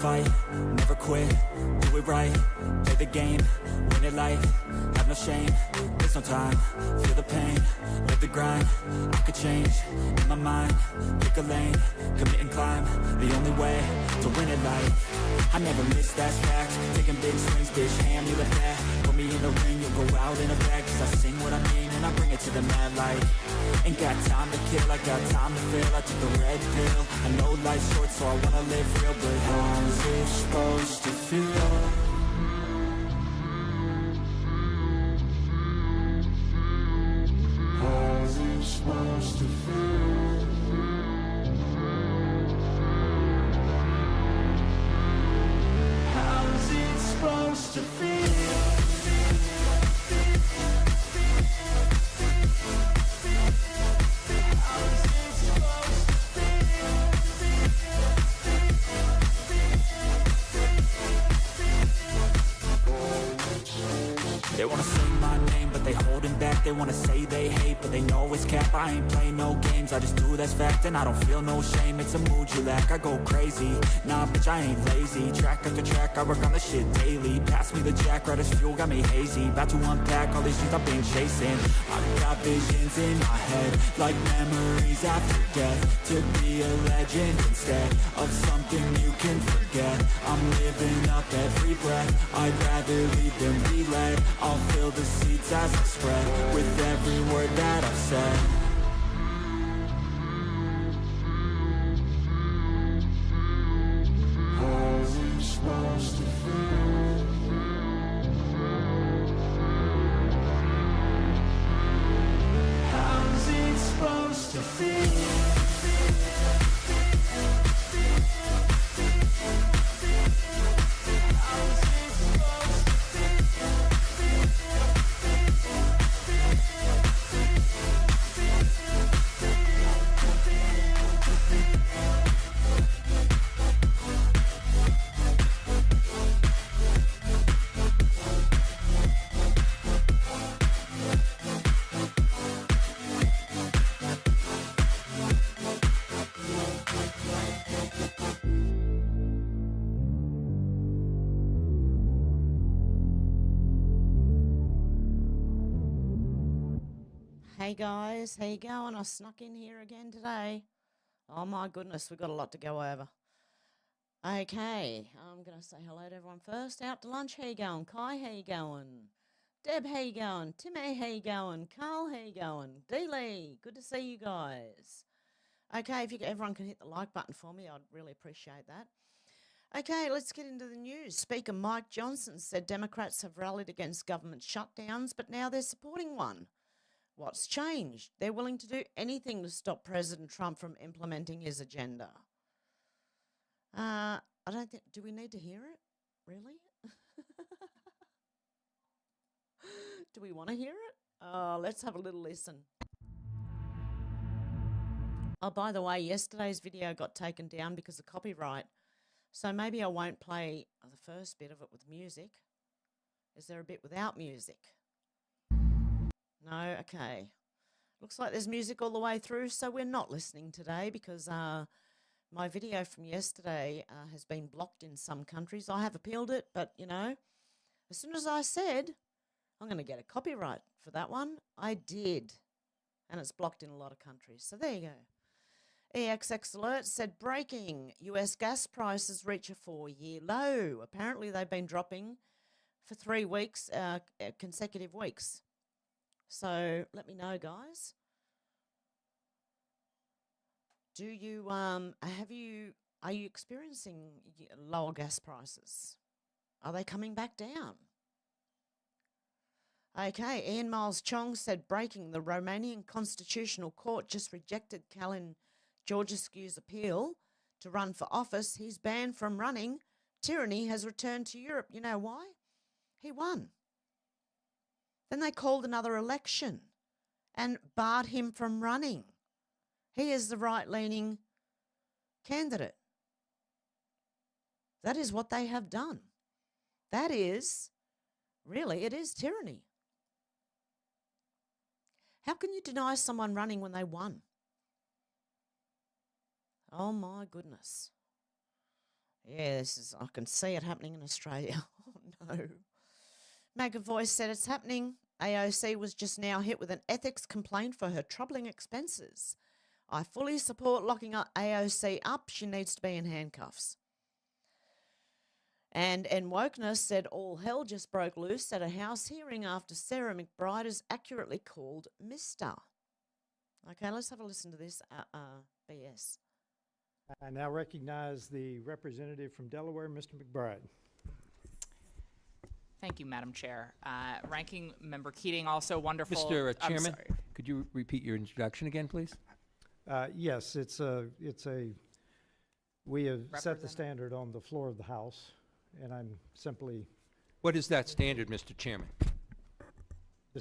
fight, never quit, do it right, play the game, win it life, have no shame, there's no time, feel the pain, live the grind, I could change, in my mind, pick a lane, commit and climb, the only way to win it life, I never miss, that's fact, taking big swings, bitch, hand me the bat, put me in the ring, you'll go out in a bag, cause I sing what I mean and I bring it to the mad light, ain't got time to kill, I got time to feel, I took the red pill, I know life's short so I wanna live real, but how's it supposed to feel? How's it supposed to feel? How's it supposed to feel? They wanna say my name, but they holding back. They wanna say they hate, but they know it's cap. I ain't play no games, I just do that's fact. And I don't feel no shame, it's a mood you lack. I go crazy, nah bitch I ain't lazy. Track after track, I work on the shit daily. Pass me the jack, right as fuel, got me hazy. About to unpack all these things I've been chasing. I've got visions in my head, like memories after death. To be a legend instead of something you can forget. I'm living up every breath, I'd rather lead than be led. I'll fill the seats as I spread with every word that I've said. How's it supposed to feel? How's it supposed to feel? Hey guys, how you going? I snuck in here again today. Oh my goodness, we've got a lot to go over. Okay, I'm going to say hello to everyone first. Out to lunch, how you going? Kai, how you going? Deb, how you going? Timmy, how you going? Carl, how you going? D-Lee, good to see you guys. Okay, if everyone can hit the like button for me, I'd really appreciate that. Okay, let's get into the news. Speaker Mike Johnson said Democrats have rallied against government shutdowns, but now they're supporting one. What's changed? They're willing to do anything to stop President Trump from implementing his agenda. I don't think, do we need to hear it? Really? Do we want to hear it? Let's have a little listen. Oh, by the way, yesterday's video got taken down because of copyright. So maybe I won't play the first bit of it with music. Is there a bit without music? No? Okay. Looks like there's music all the way through, so we're not listening today because my video from yesterday has been blocked in some countries. I have appealed it, but, you know, as soon as I said I'm going to get a copyright for that one, I did. And it's blocked in a lot of countries. So there you go. EXX Alert said breaking, US gas prices reach a 4-year low. Apparently they've been dropping for 3 weeks, consecutive weeks. So let me know, guys. Do you are you experiencing lower gas prices? Are they coming back down? Okay, Ian Miles Chong said breaking, the Romanian Constitutional Court just rejected Calin Georgescu's appeal to run for office. He's banned from running. Tyranny has returned to Europe. You know why? He won. Then they called another election and barred him from running. He is the right-leaning candidate. That is what they have done. That is, really, it is tyranny. How can you deny someone running when they won? Oh, my goodness. Yeah, I can see it happening in Australia. Oh, no. MAGA Voice said it's happening. AOC was just now hit with an ethics complaint for her troubling expenses. I fully support locking up AOC up. She needs to be in handcuffs. And Wokeness said all hell just broke loose at a House hearing after Sarah McBride is accurately called Mr. Okay, let's have a listen to this BS. I now recognize the representative from Delaware, Mr. McBride. Thank you, Madam Chair. Ranking Member Keating, also wonderful. Mr. Chairman, could you repeat your introduction again, please? Yes, we have set the standard on the floor of the House, and I'm simply... What is that standard, Mr. Chairman?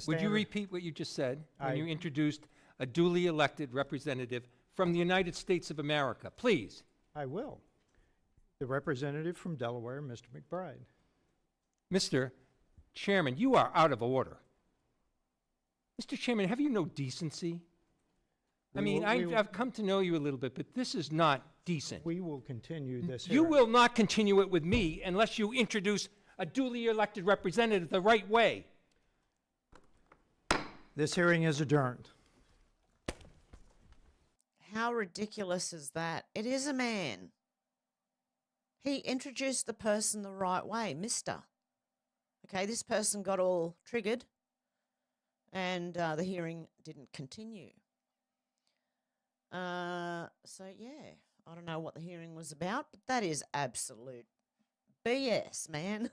Would you repeat what you just said when you introduced a duly elected representative from the United States of America, please? I will. The representative from Delaware, Mr. McBride. Mr. Chairman, you are out of order. Mr. Chairman, have you no decency? I've come to know you a little bit, but this is not decent. We will continue this You hearing. will not continue it with me unless you introduce a duly elected representative the right way. This hearing is adjourned. How ridiculous is that? It is a man. He introduced the person the right way, Mr. Okay, this person got all triggered and the hearing didn't continue. So, yeah, I don't know what the hearing was about, but that is absolute BS, man.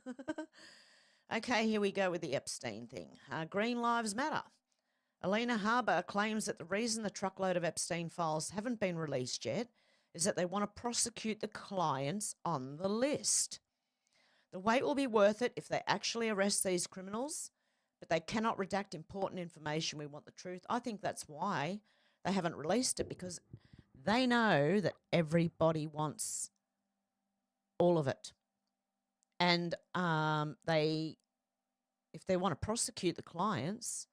Okay, here we go with the Epstein thing. Green Lives Matter. Alina Harbour claims that the reason the truckload of Epstein files haven't been released yet is that they want to prosecute the clients on the list. The wait will be worth it if they actually arrest these criminals, but they cannot redact important information. We want the truth. I think that's why they haven't released it, because they know that everybody wants all of it. And if they want to prosecute the clients,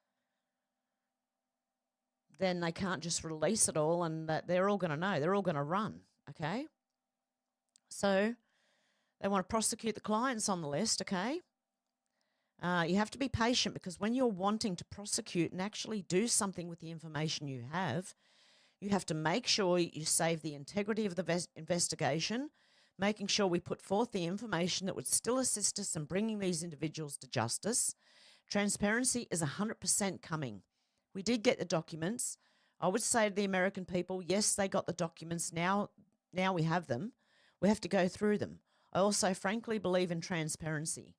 then they can't just release it all, and that they're all going to know. They're all going to run, okay? So they want to prosecute the clients on the list, okay? You have to be patient, because when you're wanting to prosecute and actually do something with the information you have to make sure you save the integrity of the investigation, making sure we put forth the information that would still assist us in bringing these individuals to justice. Transparency is 100% coming. We did get the documents. I would say to the American people, yes, they got the documents. Now we have them. We have to go through them. I also frankly believe in transparency.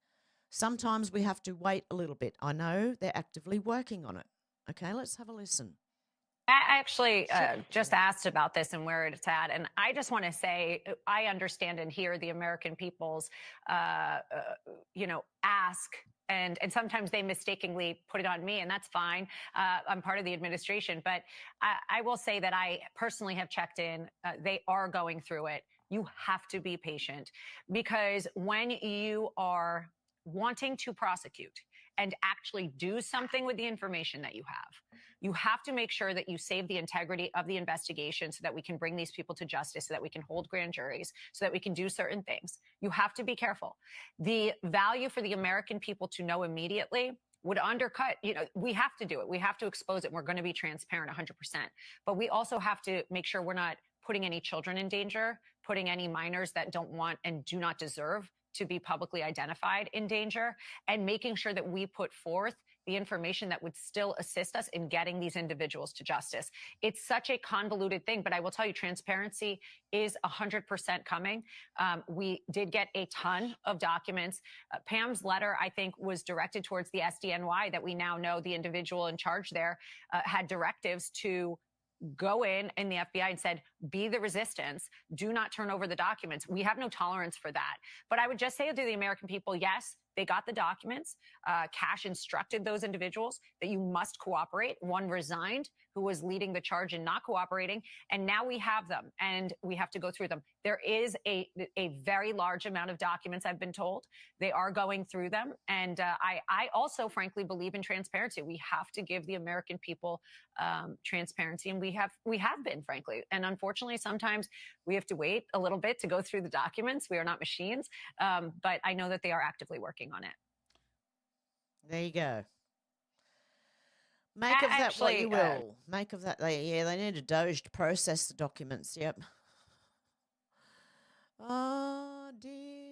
Sometimes we have to wait a little bit. I know they're actively working on it. Okay, let's have a listen. I actually just asked about this and where it's at. And I just want to say, I understand and hear the American people's, ask. And sometimes they mistakenly put it on me, and that's fine. I'm part of the administration. But I will say that I personally have checked in. They are going through it. You have to be patient, because when you are wanting to prosecute and actually do something with the information that you have to make sure that you save the integrity of the investigation so that we can bring these people to justice, so that we can hold grand juries, so that we can do certain things. You have to be careful. The value for the American people to know immediately would undercut, we have to do it. We have to expose it. We're going to be transparent 100%. But we also have to make sure we're not putting any children in danger, putting any minors that don't want and do not deserve to be publicly identified in danger, and making sure that we put forth the information that would still assist us in getting these individuals to justice. It's such a convoluted thing, but I will tell you, transparency is 100% coming. We did get a ton of documents. Pam's letter, I think, was directed towards the SDNY, that we now know the individual in charge there had directives to go in the FBI and said, be the resistance, do not turn over the documents. We have no tolerance for that. But I would just say to the American people, yes, They got the documents. Cash instructed those individuals that you must cooperate. One resigned, who was leading the charge in not cooperating. And now we have them, and we have to go through them. There is a very large amount of documents, I've been told. They are going through them. And I also, frankly, believe in transparency. We have to give the American people transparency, and we have been, frankly. And unfortunately, sometimes we have to wait a little bit to go through the documents. We are not machines, but I know that they are actively working on it. There you go. Make of that what you will. Make of that. They need a Doge to process the documents. Yep. Oh dear.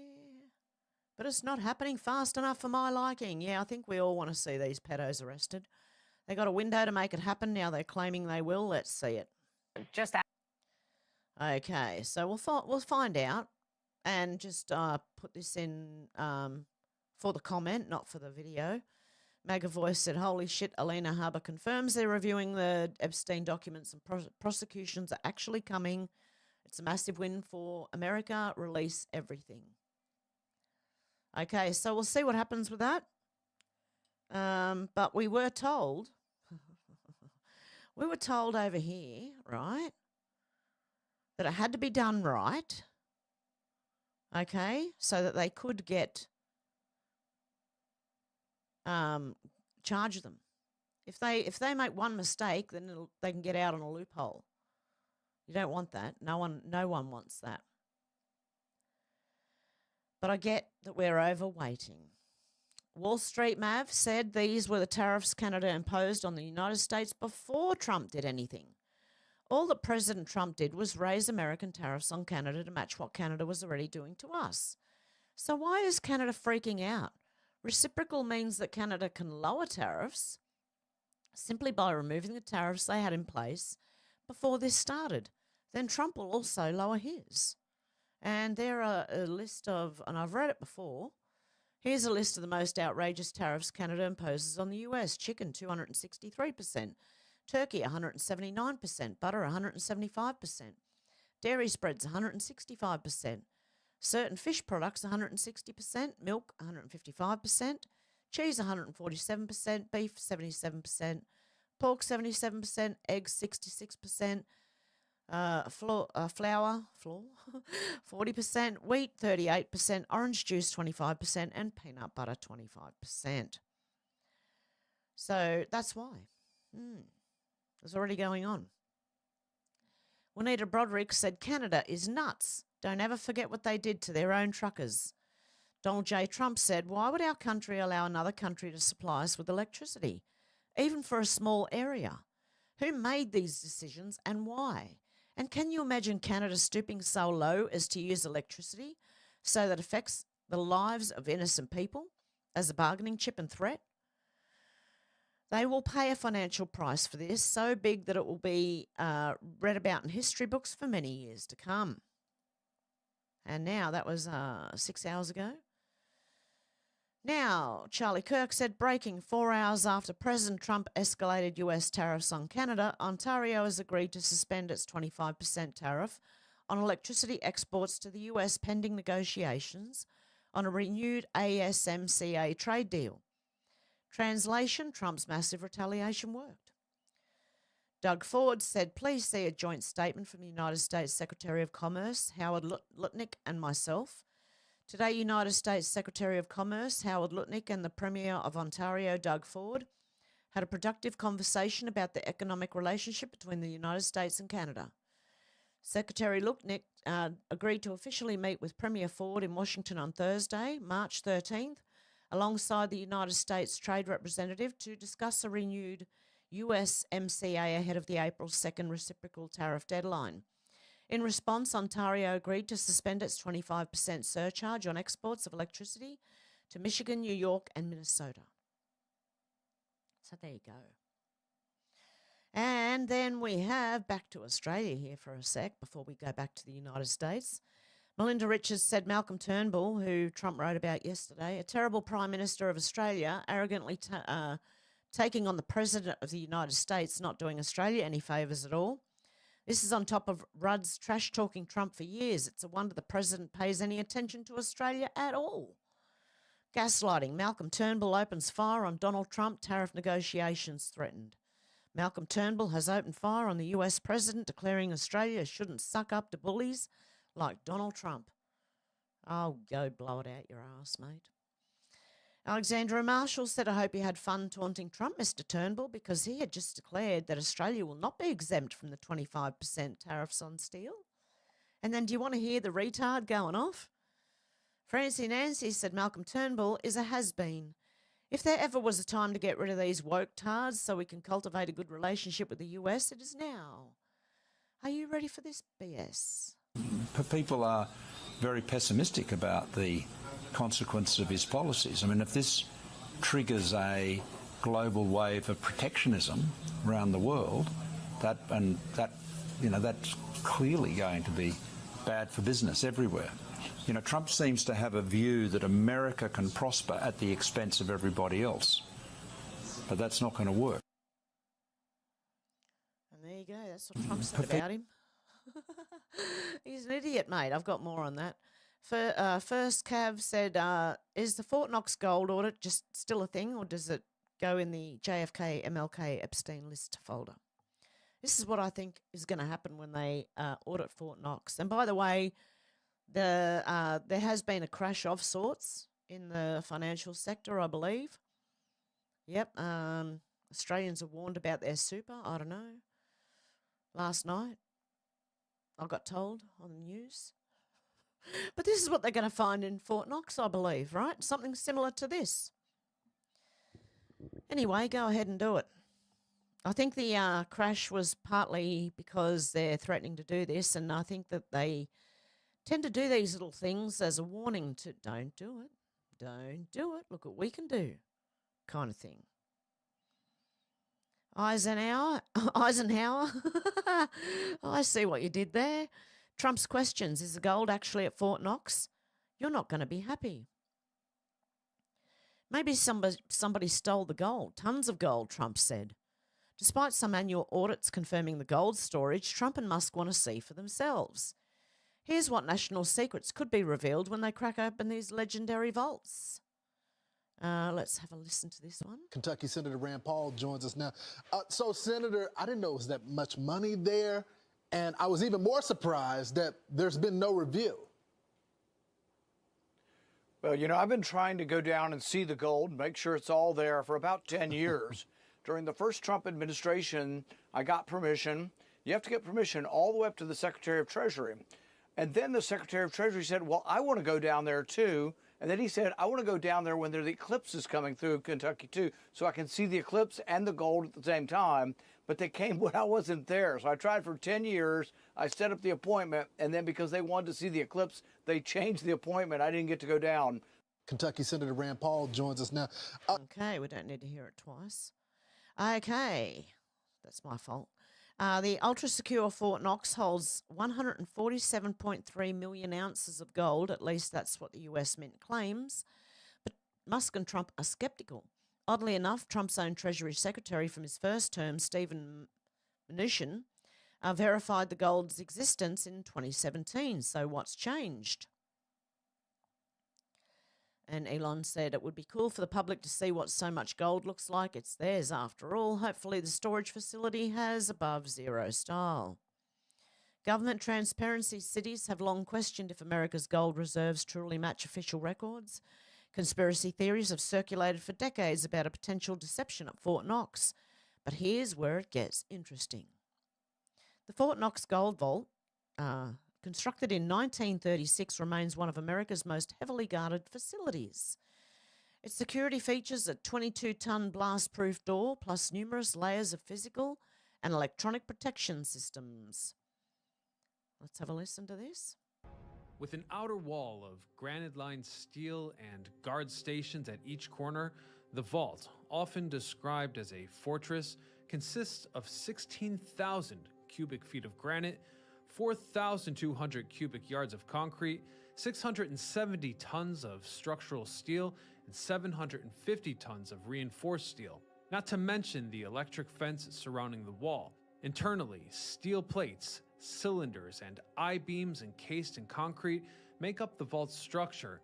But it's not happening fast enough for my liking. Yeah, I think we all want to see these pedos arrested. They got a window to make it happen. Now they're claiming they will. Let's see it. Just okay. So we'll find out, and just put this in for the comment, not for the video. MAGA Voice said, holy shit, Alina Harbour confirms they're reviewing the Epstein documents and prosecutions are actually coming. It's a massive win for America. Release everything. Okay, so we'll see what happens with that. But we were told, over here, right, that it had to be done right, okay, so that they could get charge them. If they make one mistake, then they can get out on a loophole. You don't want that. No one wants that. But I get that we're overweighting. Wall Street Mav said these were the tariffs Canada imposed on the United States before Trump did anything. All that President Trump did was raise American tariffs on Canada to match what Canada was already doing to us. So why is Canada freaking out? Reciprocal means that Canada can lower tariffs simply by removing the tariffs they had in place before this started. Then Trump will also lower his. And there are a list of, and I've read it before, here's a list of the most outrageous tariffs Canada imposes on the US. Chicken, 263%. Turkey, 179%. Butter, 175%. Dairy spreads, 165%. Certain fish products, 160%. Milk, 155%. Cheese, 147%. Beef, 77%. Pork, 77%. Eggs, 66%. Flour, 40%. Wheat, 38%. Orange juice, 25%. And peanut butter, 25%. So that's why. It's already going on. Juanita Broderick said, Canada is nuts. Don't ever forget what they did to their own truckers. Donald J. Trump said, why would our country allow another country to supply us with electricity, even for a small area? Who made these decisions and why? And can you imagine Canada stooping so low as to use electricity so that affects the lives of innocent people as a bargaining chip and threat? They will pay a financial price for this, so big that it will be read about in history books for many years to come. And now, that was 6 hours ago. Now, Charlie Kirk said, breaking 4 hours after President Trump escalated US tariffs on Canada, Ontario has agreed to suspend its 25% tariff on electricity exports to the US pending negotiations on a renewed ASMCA trade deal. Translation, Trump's massive retaliation worked. Doug Ford said, please see a joint statement from the United States Secretary of Commerce, Howard Lutnick, and myself. Today, United States Secretary of Commerce, Howard Lutnick, and the Premier of Ontario, Doug Ford, had a productive conversation about the economic relationship between the United States and Canada. Secretary Lutnick agreed to officially meet with Premier Ford in Washington on Thursday, March 13th, alongside the United States Trade Representative to discuss a renewed USMCA ahead of the April 2nd reciprocal tariff deadline. In response, Ontario agreed to suspend its 25% surcharge on exports of electricity to Michigan, New York, and Minnesota. So there you go. And then we have back to Australia here for a sec before we go back to the United States. Melinda Richards said Malcolm Turnbull, who Trump wrote about yesterday, a terrible Prime Minister of Australia, arrogantly taking on the President of the United States, not doing Australia any favours at all. This is on top of Rudd's trash-talking Trump for years. It's a wonder the President pays any attention to Australia at all. Gaslighting. Malcolm Turnbull opens fire on Donald Trump. Tariff negotiations threatened. Malcolm Turnbull has opened fire on the US president, declaring Australia shouldn't suck up to bullies like Donald Trump. Oh, go blow it out your ass, mate. Alexandra Marshall said, I hope you had fun taunting Trump, Mr. Turnbull, because he had just declared that Australia will not be exempt from the 25% tariffs on steel. And then do you want to hear the retard going off? Francie Nancy said, Malcolm Turnbull is a has-been. If there ever was a time to get rid of these woke tards so we can cultivate a good relationship with the US, it is now. Are you ready for this BS? People are very pessimistic about the consequences of his policies. I mean, if this triggers a global wave of protectionism around the world, that's clearly going to be bad for business everywhere. You know, Trump seems to have a view that America can prosper at the expense of everybody else. But that's not going to work. And there you go. That's what Trump said about him. He's an idiot, mate. I've got more on that. First, Cav said, is the Fort Knox gold audit just still a thing, or does it go in the JFK, MLK, Epstein list folder? This is what I think is going to happen when they audit Fort Knox. And by the way, there has been a crash of sorts in the financial sector, I believe. Yep. Australians are warned about their super. I don't know. Last night, I got told on the news. But this is what they're going to find in Fort Knox, I believe, right? Something similar to this. Anyway, go ahead and do it. I think the crash was partly because they're threatening to do this, and I think that they tend to do these little things as a warning to don't do it, don't do it, look what we can do, kind of thing. Eisenhower, I see what you did there. Trump's questions, is the gold actually at Fort Knox? You're not going to be happy. Maybe somebody stole the gold, tons of gold, Trump said. Despite some annual audits confirming the gold storage, Trump and Musk want to see for themselves. Here's what national secrets could be revealed when they crack open these legendary vaults. Let's have a listen to this one. Kentucky Senator Rand Paul joins us now. So, Senator, I didn't know it was that much money there, and I was even more surprised that there's been no review. Well, you know, I've been trying to go down and see the gold and make sure it's all there for about 10 years. During the first Trump administration, I got permission. You have to get permission all the way up to the Secretary of Treasury. And then the Secretary of Treasury said, well, I want to go down there too. And then he said, I want to go down there when the eclipse is coming through Kentucky too, so I can see the eclipse and the gold at the same time. But they came when I wasn't there. So I tried for 10 years. I set up the appointment. And then because they wanted to see the eclipse, they changed the appointment. I didn't get to go down. Kentucky Senator Rand Paul joins us now. Okay, we don't need to hear it twice. Okay, that's my fault. The ultra-secure Fort Knox holds 147.3 million ounces of gold. At least that's what the US Mint claims. But Musk and Trump are skeptical. Oddly enough, Trump's own Treasury Secretary from his first term, Stephen Mnuchin, verified the gold's existence in 2017. So what's changed? And Elon said it would be cool for the public to see what so much gold looks like. It's theirs after all. Hopefully the storage facility has above zero style. Government transparency cities have long questioned if America's gold reserves truly match official records. Conspiracy theories have circulated for decades about a potential deception at Fort Knox. But here's where it gets interesting. The Fort Knox Gold Vault, constructed in 1936, remains one of America's most heavily guarded facilities. Its security features a 22-ton blast-proof door, plus numerous layers of physical and electronic protection systems. Let's have a listen to this. With an outer wall of granite-lined steel and guard stations at each corner, the vault, often described as a fortress, consists of 16,000 cubic feet of granite, 4,200 cubic yards of concrete, 670 tons of structural steel, and 750 tons of reinforced steel, not to mention the electric fence surrounding the wall. Internally, steel plates, cylinders, and I-beams encased in concrete make up the vault's structure.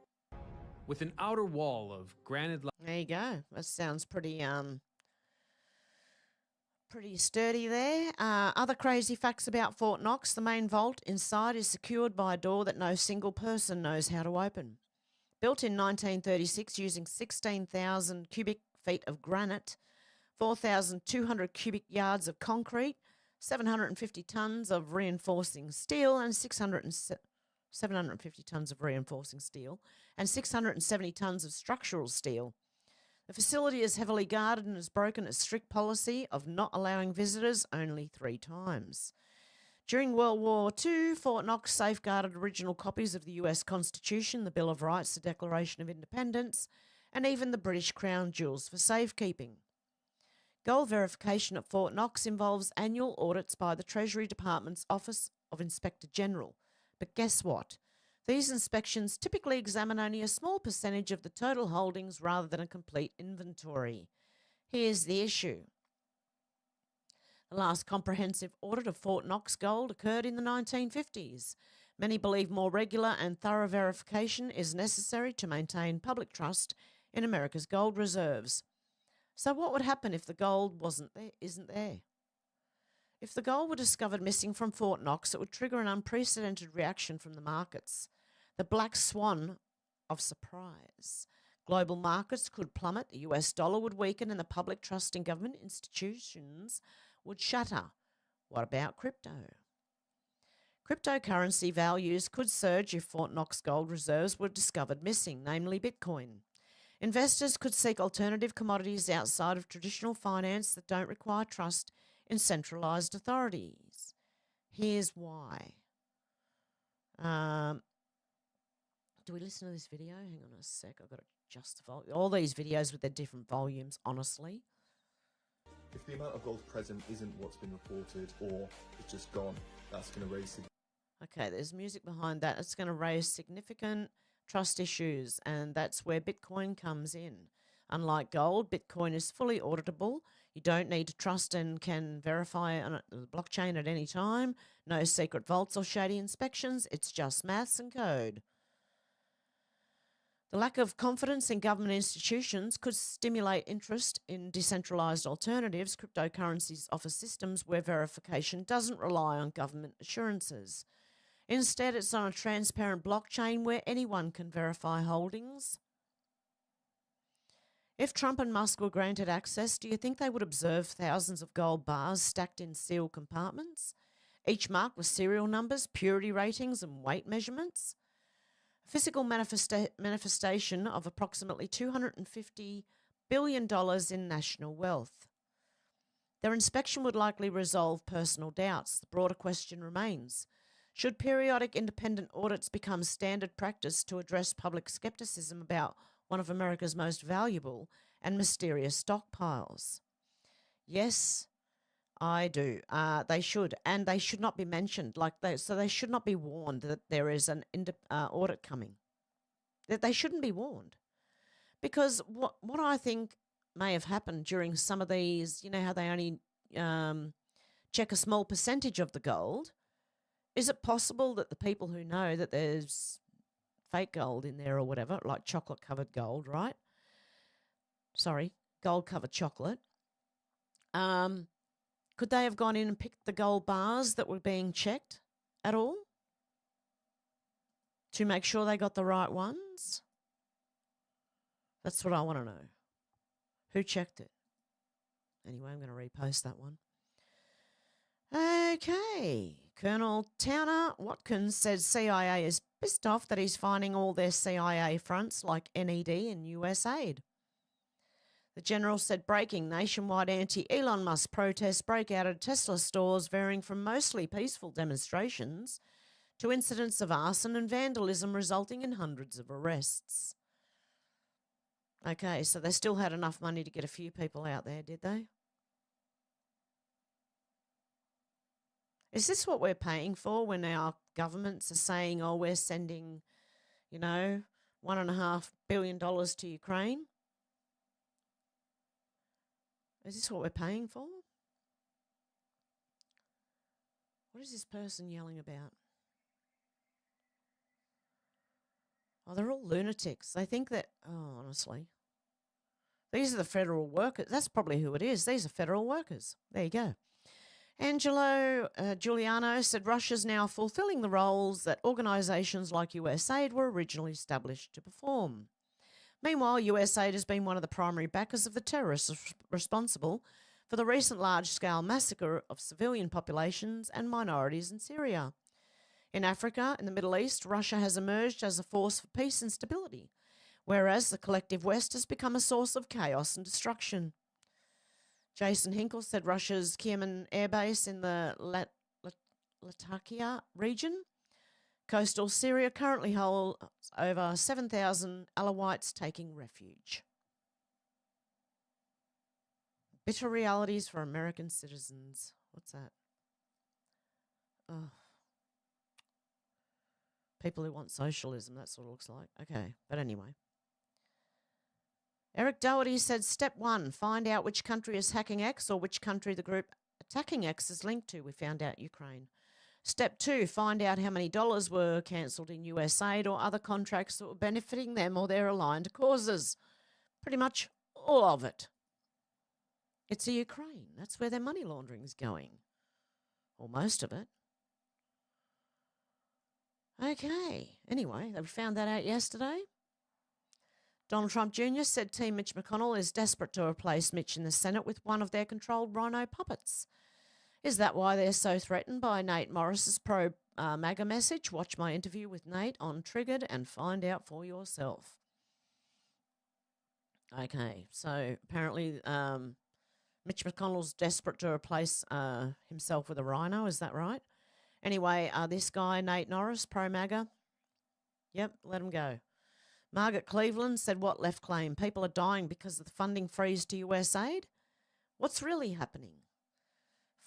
With an outer wall of granite. There you go. That sounds pretty pretty sturdy there. Other crazy facts about Fort Knox: the main vault inside is secured by a door that no single person knows how to open. Built in 1936 using 16,000 cubic feet of granite, 4,200 cubic yards of concrete, 750 tons of reinforcing steel, and 750 tons of reinforcing steel, and 670 tons of structural steel. The facility is heavily guarded and has broken its strict policy of not allowing visitors only 3 times. During World War II, Fort Knox safeguarded original copies of the US Constitution, the Bill of Rights, the Declaration of Independence, and even the British Crown Jewels for safekeeping. Gold verification at Fort Knox involves annual audits by the Treasury Department's Office of Inspector General. But guess what? These inspections typically examine only a small percentage of the total holdings rather than a complete inventory. Here's the issue. The last comprehensive audit of Fort Knox gold occurred in the 1950s. Many believe more regular and thorough verification is necessary to maintain public trust in America's gold reserves. So what would happen if the gold isn't there? If the gold were discovered missing from Fort Knox, it would trigger an unprecedented reaction from the markets. The black swan of surprise. Global markets could plummet, the US dollar would weaken, and the public trust in government institutions would shatter. What about crypto? Cryptocurrency values could surge if Fort Knox gold reserves were discovered missing, namely Bitcoin. Investors could seek alternative commodities outside of traditional finance that don't require trust in centralised authorities. Here's why. Do we listen to this video? Hang on a sec. I've got to adjust the volume. All these videos with their different volumes, honestly. If the amount of gold present isn't what's been reported or it's just gone, that's going to raise... Okay, there's music behind that. It's going to raise significant trust issues, and that's where Bitcoin comes in. Unlike gold, Bitcoin is fully auditable. You don't need to trust and can verify on the blockchain at any time. No secret vaults or shady inspections. It's just maths and code. The lack of confidence in government institutions could stimulate interest in decentralised alternatives. Cryptocurrencies offer systems where verification doesn't rely on government assurances. Instead, it's on a transparent blockchain where anyone can verify holdings. If Trump and Musk were granted access, do you think they would observe thousands of gold bars stacked in sealed compartments, each marked with serial numbers, purity ratings, and weight measurements? A physical manifestation of approximately $250 billion in national wealth. Their inspection would likely resolve personal doubts. The broader question remains: should periodic independent audits become standard practice to address public skepticism about one of America's most valuable and mysterious stockpiles? Yes, I do. They should, and they should not be mentioned. So they should not be warned that there is an audit coming. That they shouldn't be warned, because what I think may have happened during some of these, you know how they only check a small percentage of the gold. Is it possible that the people who know that there's fake gold in there or whatever, like chocolate-covered gold, right? Sorry, gold-covered chocolate. Could they have gone in and picked the gold bars that were being checked at all to make sure they got the right ones? That's what I want to know. Who checked it? Anyway, I'm going to repost that one. Okay. Colonel Towner Watkins says CIA is pissed off that he's finding all their CIA fronts like NED and USAID. The general said breaking nationwide anti-Elon Musk protests break out at Tesla stores, varying from mostly peaceful demonstrations to incidents of arson and vandalism resulting in hundreds of arrests. Okay, so they still had enough money to get a few people out there, did they? Is this what we're paying for when our governments are saying, oh, we're sending, $1.5 billion to Ukraine? Is this what we're paying for? What is this person yelling about? Oh, they're all lunatics. They think that, oh, honestly. These are the federal workers. That's probably who it is. These are federal workers. There you go. Angelo Giuliano said Russia's now fulfilling the roles that organisations like USAID were originally established to perform. Meanwhile, USAID has been one of the primary backers of the terrorists responsible for the recent large-scale massacre of civilian populations and minorities in Syria. In Africa and the Middle East, Russia has emerged as a force for peace and stability, whereas the collective West has become a source of chaos and destruction. Jason Hinkle said Russia's Kieman airbase in the Latakia region, coastal Syria, currently holds over 7,000 Alawites taking refuge. Bitter realities for American citizens. What's that? Oh. People who want socialism, that's what it looks like. Okay, but anyway. Eric Doherty said, step 1, find out which country is hacking X or which country the group attacking X is linked to. We found out Ukraine. Step 2, find out how many dollars were cancelled in USAID or other contracts that were benefiting them or their aligned causes. Pretty much all of it. It's a Ukraine. That's where their money laundering is going. Or most of it. Okay. Anyway, we found that out yesterday. Donald Trump Jr. said Team Mitch McConnell is desperate to replace Mitch in the Senate with one of their controlled rhino puppets. Is that why they're so threatened by Nate Morris's pro-MAGA message? Watch my interview with Nate on Triggered and find out for yourself. Okay, so apparently Mitch McConnell's desperate to replace himself with a rhino, is that right? Anyway, this guy, Nate Norris, pro-MAGA, yep, let him go. Margaret Cleveland said what left claim? People are dying because of the funding freeze to USAID? What's really happening?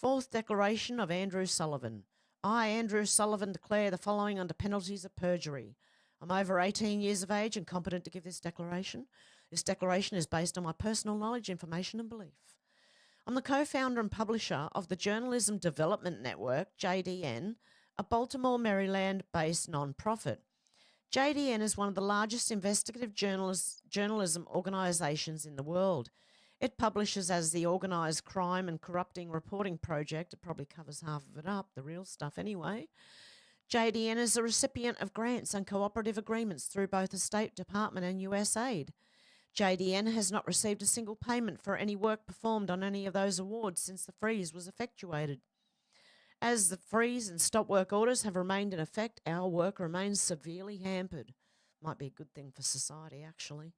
Fourth declaration of Andrew Sullivan. I, Andrew Sullivan, declare the following under penalties of perjury. I'm over 18 years of age and competent to give this declaration. This declaration is based on my personal knowledge, information and belief. I'm the co-founder and publisher of the Journalism Development Network, JDN, a Baltimore, Maryland-based non-profit. JDN is one of the largest investigative journalism organisations in the world. It publishes as the Organised Crime and Corrupting Reporting Project. It probably covers half of it up, the real stuff anyway. JDN is a recipient of grants and cooperative agreements through both the State Department and USAID. JDN has not received a single payment for any work performed on any of those awards since the freeze was effectuated. As the freeze and stop work orders have remained in effect, our work remains severely hampered. Might be a good thing for society, actually.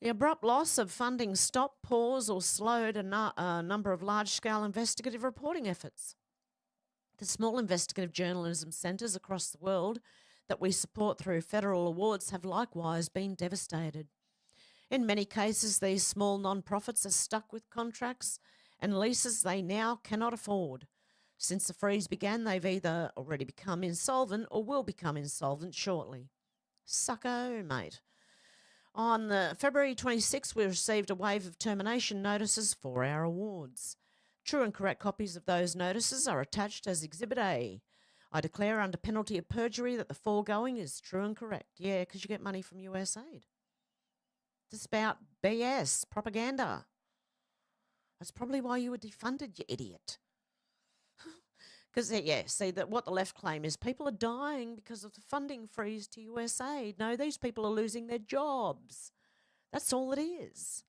The abrupt loss of funding stopped, paused, or slowed a number of large-scale investigative reporting efforts. The small investigative journalism centres across the world that we support through federal awards have likewise been devastated. In many cases, these small non-profits are stuck with contracts and leases they now cannot afford. Since the freeze began, they've either already become insolvent or will become insolvent shortly. Sucko, mate. On February 26, we received a wave of termination notices for our awards. True and correct copies of those notices are attached as Exhibit A. I declare under penalty of perjury that the foregoing is true and correct. Yeah, because you get money from USAID. Just about BS, propaganda. That's probably why you were defunded, you idiot. Because, yeah, see, that what the left claim is people are dying because of the funding freeze to USAID. No, these people are losing their jobs. That's all it is.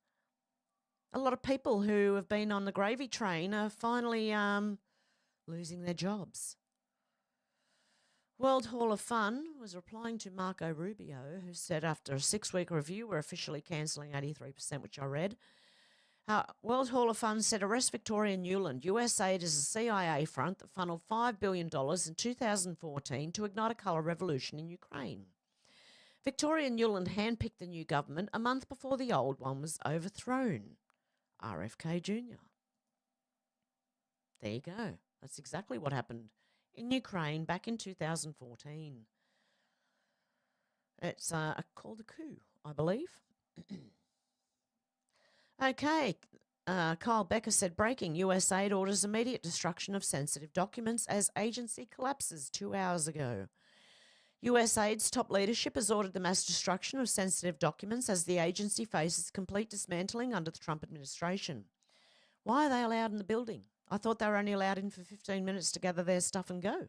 A lot of people who have been on the gravy train are finally losing their jobs. World Hall of Fun was replying to Marco Rubio, who said after a 6-week review, we're officially cancelling 83%, which I read. World Hall of Fun said arrest Victoria Newland. USAID is a CIA front that funneled $5 billion in 2014 to ignite a colour revolution in Ukraine. Victoria Newland handpicked the new government a month before the old one was overthrown. RFK Jr. There you go. That's exactly what happened in Ukraine back in 2014. It's called a coup, I believe. Okay, Kyle Becker said, breaking, USAID orders immediate destruction of sensitive documents as agency collapses 2 hours ago. USAID's top leadership has ordered the mass destruction of sensitive documents as the agency faces complete dismantling under the Trump administration. Why are they allowed in the building? I thought they were only allowed in for 15 minutes to gather their stuff and go.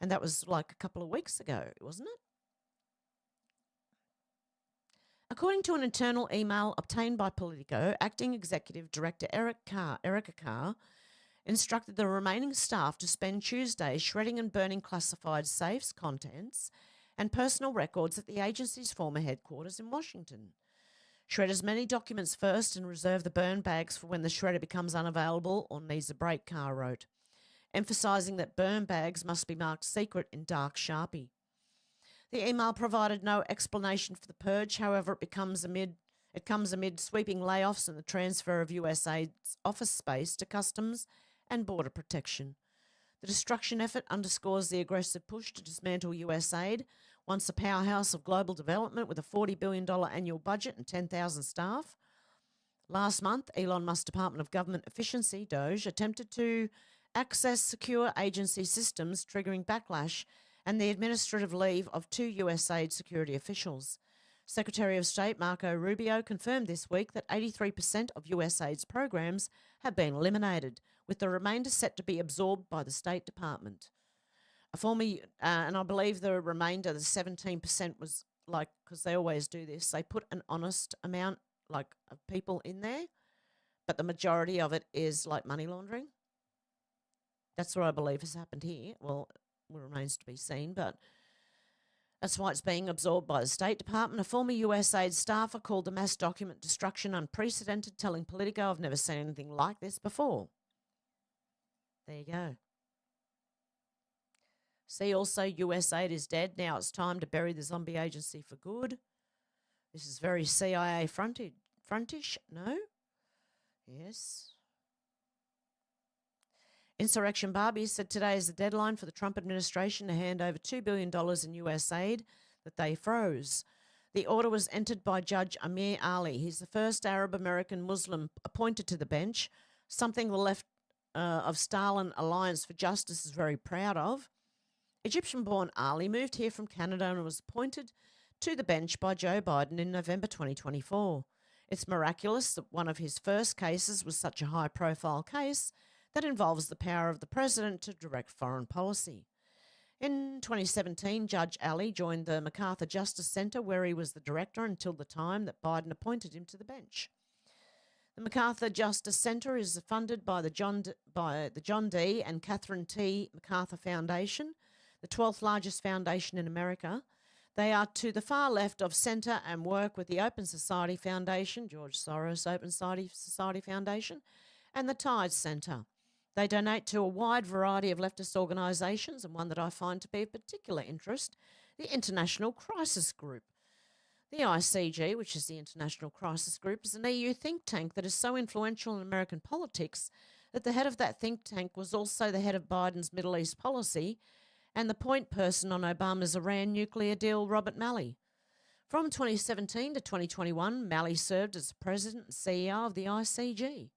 And that was like a couple of weeks ago, wasn't it? According to an internal email obtained by Politico, Acting Executive Director Erica Carr instructed the remaining staff to spend Tuesday shredding and burning classified safes, contents, and personal records at the agency's former headquarters in Washington. Shred as many documents first and reserve the burn bags for when the shredder becomes unavailable or needs a break, Carr wrote, emphasising that burn bags must be marked secret in dark Sharpie. The email provided no explanation for the purge, however, it comes amid sweeping layoffs and the transfer of USAID's office space to Customs and Border Protection. The destruction effort underscores the aggressive push to dismantle USAID, once a powerhouse of global development with a $40 billion annual budget and 10,000 staff. Last month, Elon Musk's Department of Government Efficiency, DOGE, attempted to access secure agency systems, triggering backlash and the administrative leave of 2 USAID security officials. Secretary of State Marco Rubio confirmed this week that 83% of USAID's programs have been eliminated, with the remainder set to be absorbed by the State Department. And I believe the remainder, the 17%, was like, because they always do this, they put an honest amount like of people in there, but the majority of it is like money laundering. That's what I believe has happened here. Well, it remains to be seen, but that's why it's being absorbed by the State Department. A former USAID staffer called the mass document destruction unprecedented, telling Politico, "I've never seen anything like this before." There you go. See also, USAID is dead. Now it's time to bury the zombie agency for good. This is very CIA frontish. No? Yes. Insurrection Barbie said today is the deadline for the Trump administration to hand over $2 billion in USAID that they froze. The order was entered by Judge Amir Ali. He's the first Arab-American Muslim appointed to the bench, something the left of Stalin Alliance for Justice is very proud of. Egyptian-born Ali moved here from Canada and was appointed to the bench by Joe Biden in November 2024. It's miraculous that one of his first cases was such a high-profile case that involves the power of the president to direct foreign policy. In 2017, Judge Ali joined the MacArthur Justice Center, where he was the director until the time that Biden appointed him to the bench. The MacArthur Justice Center is funded by the John D. and Catherine T. MacArthur Foundation, the 12th largest foundation in America. They are to the far left of centre and work with the Open Society Foundation, George Soros Open Society Foundation, and the Tides Centre. They donate to a wide variety of leftist organisations, and one that I find to be of particular interest, the International Crisis Group. The ICG, which is the International Crisis Group, is an EU think tank that is so influential in American politics that the head of that think tank was also the head of Biden's Middle East policy and the point person on Obama's Iran nuclear deal, Robert Malley. From 2017 to 2021, Malley served as president and CEO of the ICG.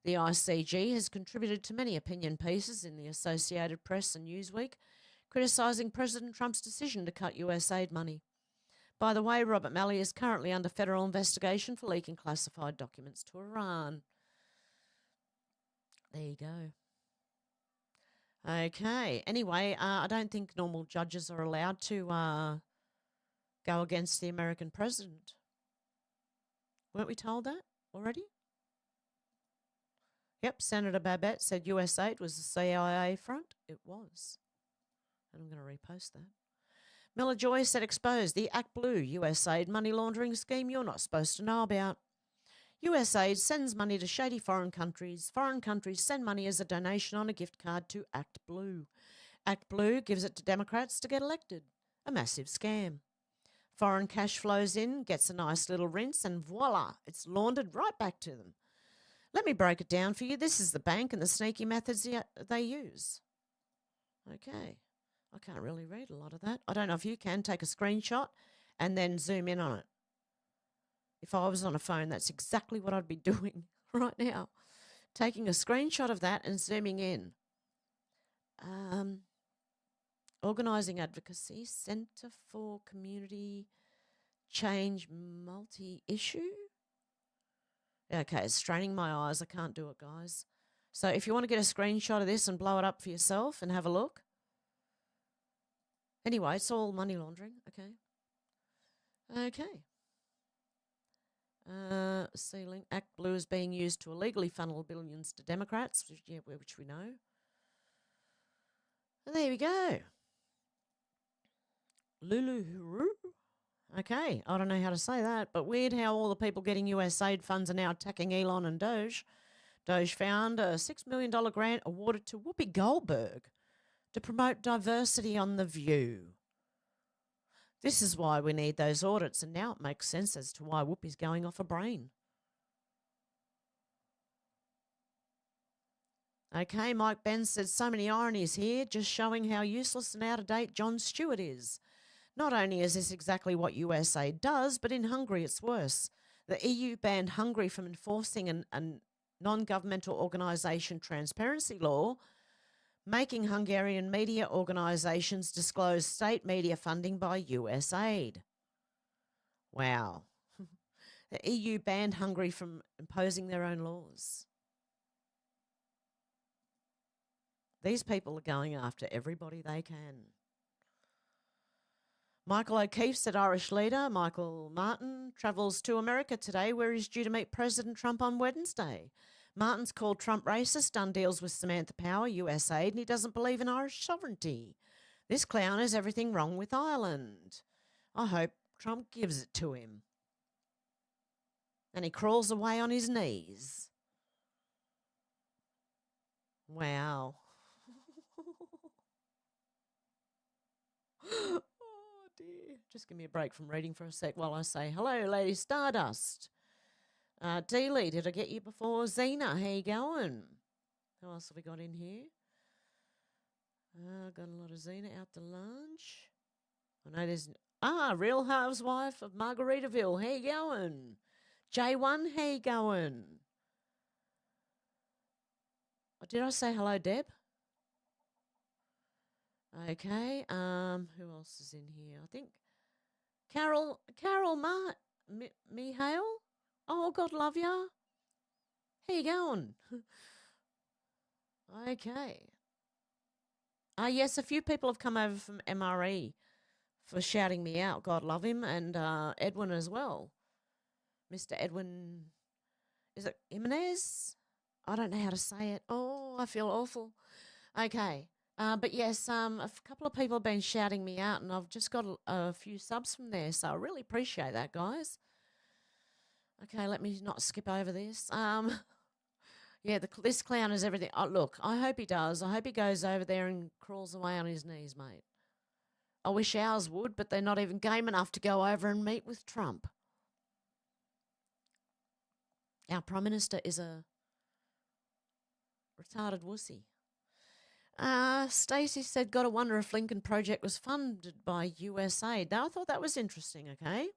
The ICG has contributed to many opinion pieces in the Associated Press and Newsweek, criticising President Trump's decision to cut USAID money. By the way, Robert Malley is currently under federal investigation for leaking classified documents to Iran. There you go. Okay. Anyway, I don't think normal judges are allowed to go against the American president. Weren't we told that already? Yep, Senator Babette said USAID was the CIA front. It was. And I'm going to repost that. Miller Joy said exposed the ActBlue USAID money laundering scheme you're not supposed to know about. USAID sends money to shady foreign countries. Foreign countries send money as a donation on a gift card to ActBlue. ActBlue gives it to Democrats to get elected. A massive scam. Foreign cash flows in, gets a nice little rinse, and voila, it's laundered right back to them. Let me break it down for you. This is the bank and the sneaky methods they use. Okay. I can't really read a lot of that. I don't know if you can take a screenshot and then zoom in on it. If I was on a phone, that's exactly what I'd be doing right now. Taking a screenshot of that and zooming in. Organising Advocacy, Centre for Community Change Multi-Issue. Okay, it's straining my eyes. I can't do it, guys. So if you want to get a screenshot of this and blow it up for yourself and have a look. Anyway, it's all money laundering. Okay. C-Link Act Blue is being used to illegally funnel billions to Democrats, which we know. And there we go. Lulu. Okay, I don't know how to say that, but weird how all the people getting USAID funds are now attacking Elon and Doge. Doge found a $6 million grant awarded to Whoopi Goldberg to promote diversity on The View. This is why we need those audits, and now it makes sense as to why Whoopi's going off a brain. Okay, Mike Ben said so many ironies here, just showing how useless and out of date Jon Stewart is. Not only is this exactly what USAID does, but in Hungary it's worse. The EU banned Hungary from enforcing a non-governmental organisation transparency law, making Hungarian media organisations disclose state media funding by USAID. Wow. The EU banned Hungary from imposing their own laws. These people are going after everybody they can. Michael O'Keefe said Irish leader Michael Martin travels to America today, where he's due to meet President Trump on Wednesday. Martin's called Trump racist, done deals with Samantha Power, USAID, and he doesn't believe in Irish sovereignty. This clown has everything wrong with Ireland. I hope Trump gives it to him. And he crawls away on his knees. Wow. Oh, dear. Just give me a break from reading for a sec while I say, hello, Lady Stardust. Dealey, did I get you before? Zena, how you going? Who else have we got in here? Got a lot of Zena out to lunch. I know there's... Real Housewife of Margaritaville, how you going? J1, how you going? Oh, did I say hello, Deb? Okay, who else is in here? I think Carol Mihail? Oh, God love ya. How you going? Okay. Yes, a few people have come over from MRE for shouting me out. God love him. And Edwin as well. Mr. Edwin, is it Jimenez? I don't know how to say it. Oh, I feel awful. Okay. But yes, a couple of people have been shouting me out, and I've just got a few subs from there, so I really appreciate that, guys. Okay, let me not skip over this. Yeah, this clown is everything. Oh, look, I hope he does. I hope he goes over there and crawls away on his knees, mate. I wish ours would, but they're not even game enough to go over and meet with Trump. Our Prime Minister is a retarded wussy. Stacey said, gotta wonder if Lincoln Project was funded by USAID. Now, I thought that was interesting, okay?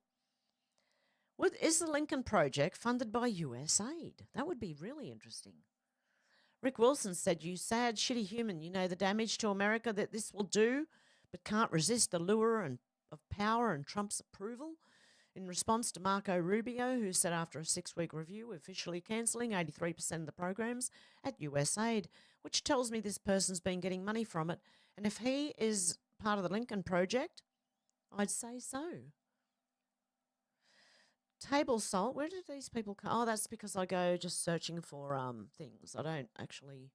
Is the Lincoln Project funded by USAID? That would be really interesting. Rick Wilson said, you sad, shitty human, you know the damage to America that this will do, but can't resist the lure of power and Trump's approval? In response to Marco Rubio, who said after a 6-week review, we're officially cancelling 83% of the programs at USAID, which tells me this person's been getting money from it. And if he is part of the Lincoln Project, I'd say so. Table salt, where did these people come? Oh, that's because I go just searching for things. I don't actually,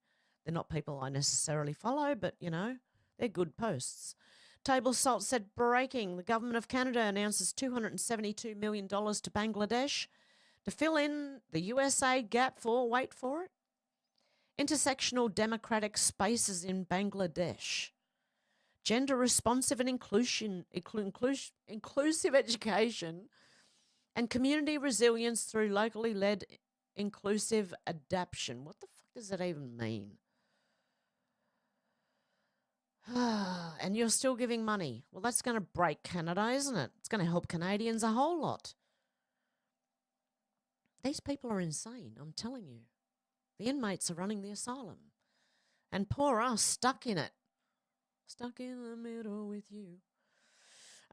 they're not people I necessarily follow, but, you know, they're good posts. Table Salt said, breaking, the government of Canada announces $272 million to Bangladesh to fill in the USAID gap for, wait for it, intersectional democratic spaces in Bangladesh, gender responsive and inclusive education, and community resilience through locally led inclusive adaptation. What the fuck does that even mean? And you're still giving money. Well, that's going to break Canada, isn't it? It's going to help Canadians a whole lot. These people are insane, I'm telling you. The inmates are running the asylum. And poor us stuck in it. Stuck in the middle with you.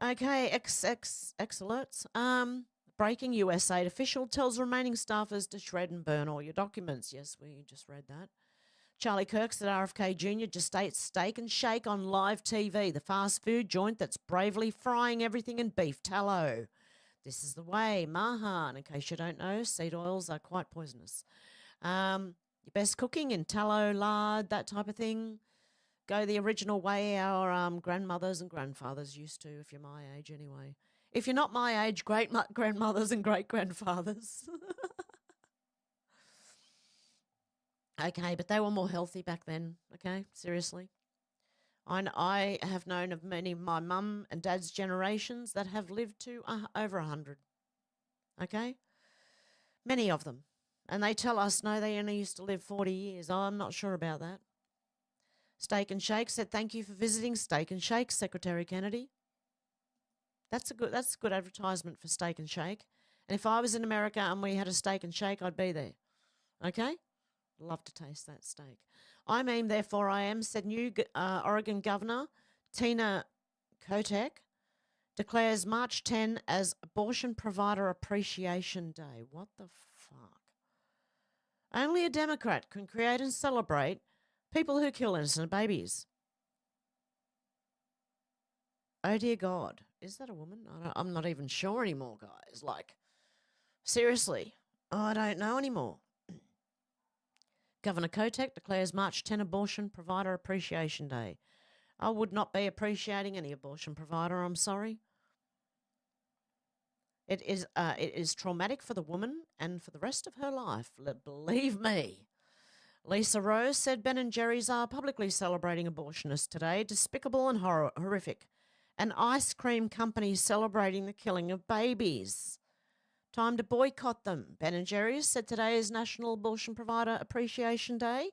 Okay, X alerts. Breaking USAID official tells remaining staffers to shred and burn all your documents. Yes, we just read that. Charlie Kirk said RFK Jr. just ate steak and shake on live TV, the fast food joint that's bravely frying everything in beef tallow. This is the way. Mahan, in case you don't know, seed oils are quite poisonous. Your best cooking in tallow, lard, that type of thing. Go the original way our grandmothers and grandfathers used to, if you're my age anyway. If you're not my age, grandmothers and great-grandfathers. Okay, but they were more healthy back then, okay? Seriously. I have known of many of my mum and dad's generations that have lived to over 100, okay? Many of them. And they tell us, no, they only used to live 40 years. Oh, I'm not sure about that. Steak and Shake said, thank you for visiting Steak and Shake, Secretary Kennedy. That's a good advertisement for Steak and Shake. And if I was in America and we had a Steak and Shake, I'd be there. Okay? Love to taste that steak. I mean, therefore I am, said new Oregon Governor Tina Kotek, declares March 10 as Abortion Provider Appreciation Day. What the fuck? Only a Democrat can create and celebrate people who kill innocent babies. Oh, dear God. Is that a woman? I'm not even sure anymore, guys. Like, seriously, I don't know anymore. Governor Kotek declares March 10 Abortion Provider Appreciation Day. I would not be appreciating any abortion provider, I'm sorry. It is traumatic for the woman and for the rest of her life, believe me. Lisa Rose said Ben & Jerry's are publicly celebrating abortionists today. Despicable and horrific. An ice cream company celebrating the killing of babies. Time to boycott them. Ben & Jerry's said today is National Abortion Provider Appreciation Day.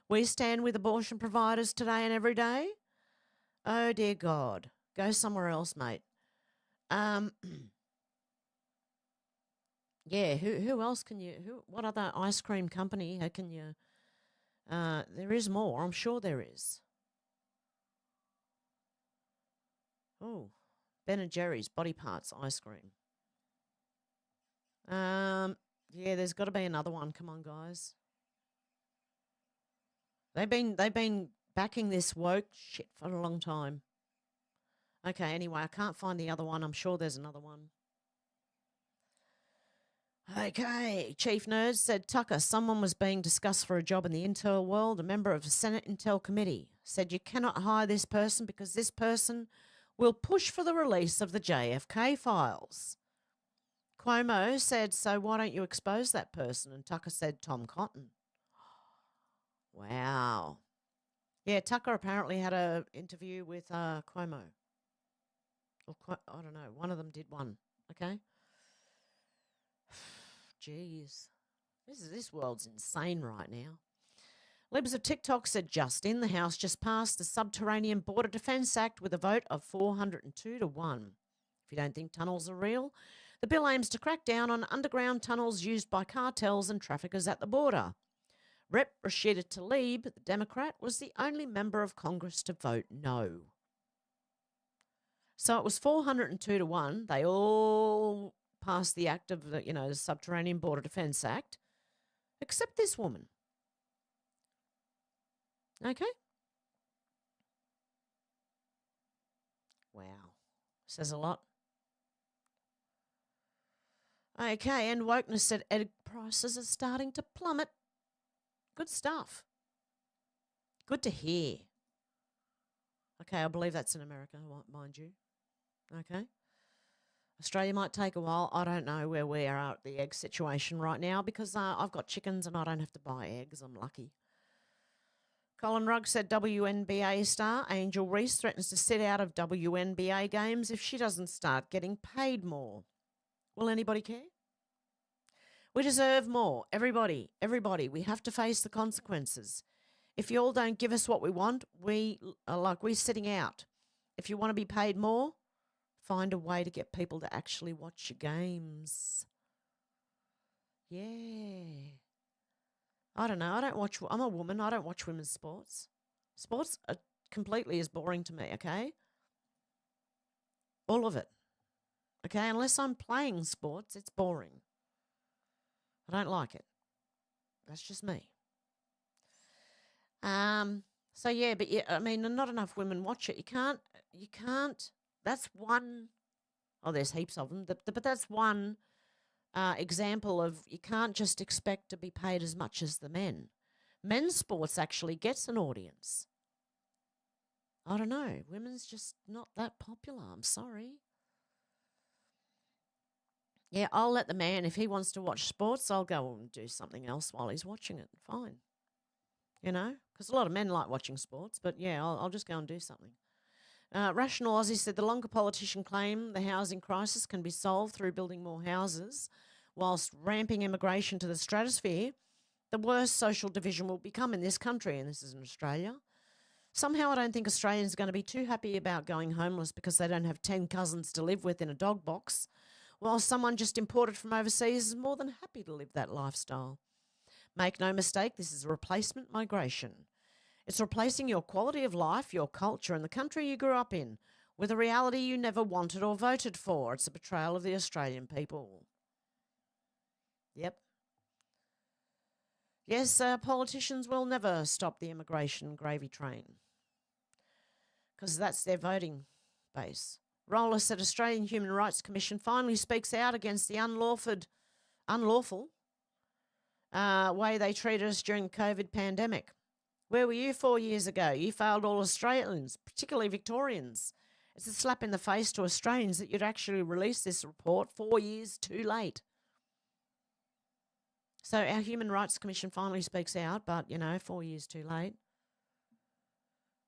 We stand with abortion providers today and every day. Oh, dear God. Go somewhere else, mate. Yeah, who else can you, what other ice cream company can you, there is more, I'm sure there is. Oh, Ben & Jerry's Body Parts ice cream. Yeah, there's got to be another one. Come on, guys. They've been backing this woke shit for a long time. Okay, anyway, I can't find the other one. I'm sure there's another one. Okay, Chief Nerds said, Tucker, someone was being discussed for a job in the intel world. A member of the Senate Intel Committee said you cannot hire this person because this person will push for the release of the JFK files. Cuomo said, so why don't you expose that person? And Tucker said, Tom Cotton. Wow. Yeah, Tucker apparently had an interview with Cuomo. Or I don't know, one of them did one, okay? Jeez. This world's insane right now. Libs of TikTok said just in, the House just passed the Subterranean Border Defense Act with a vote of 402 to 1. If you don't think tunnels are real, the bill aims to crack down on underground tunnels used by cartels and traffickers at the border. Rep. Rashida Tlaib, the Democrat, was the only member of Congress to vote no. So it was 402 to 1. They all passed the act of the Subterranean Border Defense Act, except this woman. Okay? Wow. Says a lot. Okay, and Wokeness said egg prices are starting to plummet. Good stuff. Good to hear. Okay, I believe that's in America, mind you. Okay. Australia might take a while. I don't know where we are at the egg situation right now because I've got chickens and I don't have to buy eggs. I'm lucky. Colin Rugg said WNBA star Angel Reese threatens to sit out of WNBA games if she doesn't start getting paid more. Will anybody care? We deserve more. Everybody. We have to face the consequences. If you all don't give us what we want, we're sitting out. If you want to be paid more, find a way to get people to actually watch your games. Yeah. I don't know. I'm a woman. I don't watch women's sports. Sports completely is boring to me, okay? All of it. Okay, unless I'm playing sports, it's boring. I don't like it. That's just me. So yeah, but yeah, I mean, not enough women watch it. You can't, that's one, oh, there's heaps of them, but that's one example of you can't just expect to be paid as much as the men. Men's sports actually gets an audience. I don't know. Women's just not that popular. I'm sorry. Yeah, I'll let the man, if he wants to watch sports, I'll go and do something else while he's watching it. Fine. You know, because a lot of men like watching sports, but yeah, I'll just go and do something. Rational Aussie said the longer politicians claim the housing crisis can be solved through building more houses whilst ramping immigration to the stratosphere, the worse social division will become in this country, and this is in Australia. Somehow I don't think Australians are going to be too happy about going homeless because they don't have 10 cousins to live with in a dog box, while someone just imported from overseas is more than happy to live that lifestyle. Make no mistake, this is replacement migration. It's replacing your quality of life, your culture, and the country you grew up in with a reality you never wanted or voted for. It's a betrayal of the Australian people. Yep. Yes, politicians will never stop the immigration gravy train because that's their voting base. Roller said Australian Human Rights Commission finally speaks out against the unlawful way they treated us during the COVID pandemic. Where were you 4 years ago? You failed all Australians, particularly Victorians. It's a slap in the face to Australians that you'd actually release this report 4 years too late. So our Human Rights Commission finally speaks out, but, 4 years too late.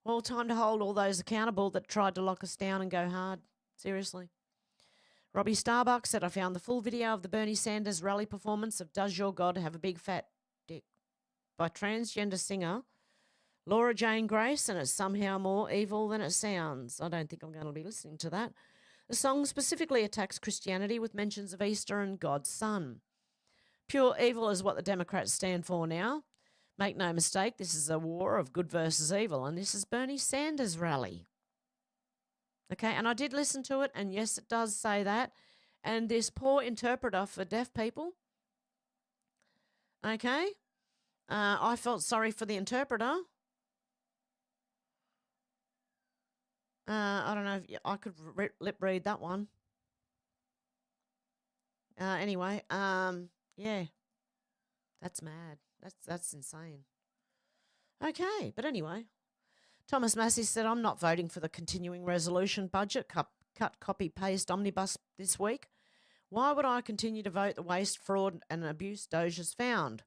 Well, time to hold all those accountable that tried to lock us down and go hard. Seriously. Robbie Starbuck said, I found the full video of the Bernie Sanders rally performance of Does Your God Have a Big Fat Dick by transgender singer Laura Jane Grace, and it's somehow more evil than it sounds. I don't think I'm going to be listening to that. The song specifically attacks Christianity with mentions of Easter and God's Son. Pure evil is what the Democrats stand for now. Make no mistake, this is a war of good versus evil, and this is Bernie Sanders' rally. Okay, and I did listen to it, and yes, it does say that. And this poor interpreter for deaf people, okay, I felt sorry for the interpreter. I don't know if I could lip read that one. Anyway, yeah, that's mad. That's insane. Okay, but anyway. Thomas Massey said, I'm not voting for the continuing resolution budget cut copy paste omnibus this week. Why would I continue to vote the waste, fraud and abuse Doge has found?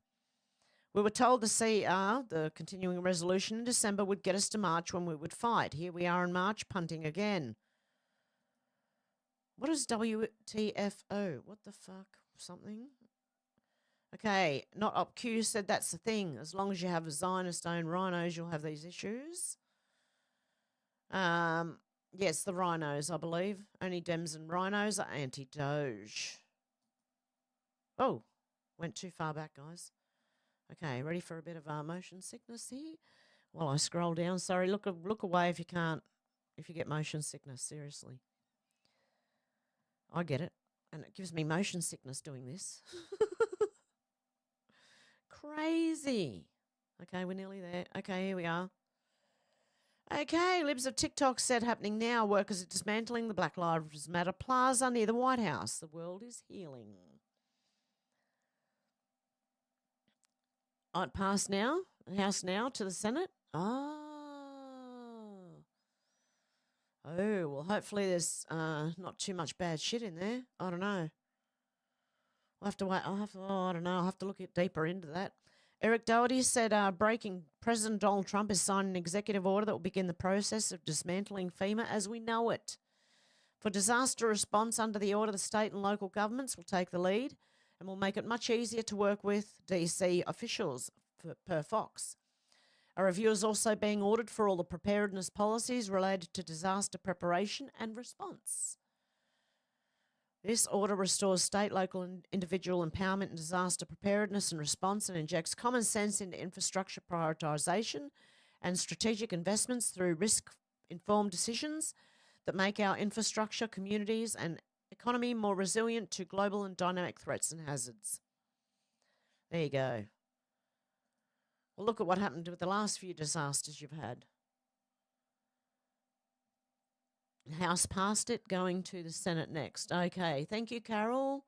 We were told the CR, the continuing resolution in December, would get us to March when we would fight. Here we are in March, punting again. What is WTFO? What the fuck? Something? Okay, not OpQ said that's the thing. As long as you have Zionist-owned rhinos, you'll have these issues. Yes, the rhinos, I believe. Only Dems and rhinos are anti-Doge. Oh, went too far back, guys. Okay, ready for a bit of motion sickness here? While I scroll down. Sorry, look away if you can't, if you get motion sickness, seriously. I get it, and it gives me motion sickness doing this. Crazy. Okay, we're nearly there. Okay, here we are. Okay, Libs of TikTok said happening now. Workers are dismantling the Black Lives Matter Plaza near the White House. The world is healing. It passed now. The House now to the Senate. Oh, well, hopefully there's not too much bad shit in there. I don't know. I'll have to wait. I don't know. I'll have to look deeper into that. Eric Doherty said, breaking, President Donald Trump has signed an executive order that will begin the process of dismantling FEMA as we know it. For disaster response under the order, the state and local governments will take the lead and will make it much easier to work with DC officials, per Fox. A review is also being ordered for all the preparedness policies related to disaster preparation and response. This order restores state, local and individual empowerment in disaster preparedness and response and injects common sense into infrastructure prioritisation and strategic investments through risk-informed decisions that make our infrastructure, communities, and economy more resilient to global and dynamic threats and hazards. There you go. Well, look at what happened with the last few disasters you've had. The House passed it, going to the Senate next. Okay, thank you, Carol.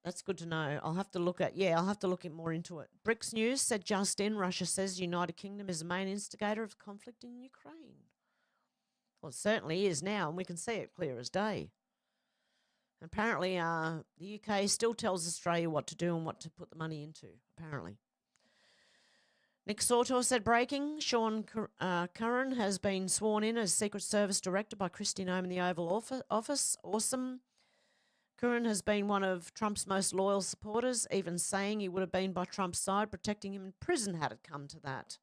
That's good to know. I'll have to look more into it. BRICS News said just in, Russia says the United Kingdom is the main instigator of the conflict in Ukraine. Well, it certainly is now, and we can see it clear as day. Apparently, the UK still tells Australia what to do and what to put the money into, apparently. Nick Sautor said breaking. Sean Curran has been sworn in as Secret Service Director by Kristi Noem in the Oval Office. Awesome. Curran has been one of Trump's most loyal supporters, even saying he would have been by Trump's side, protecting him in prison had it come to that.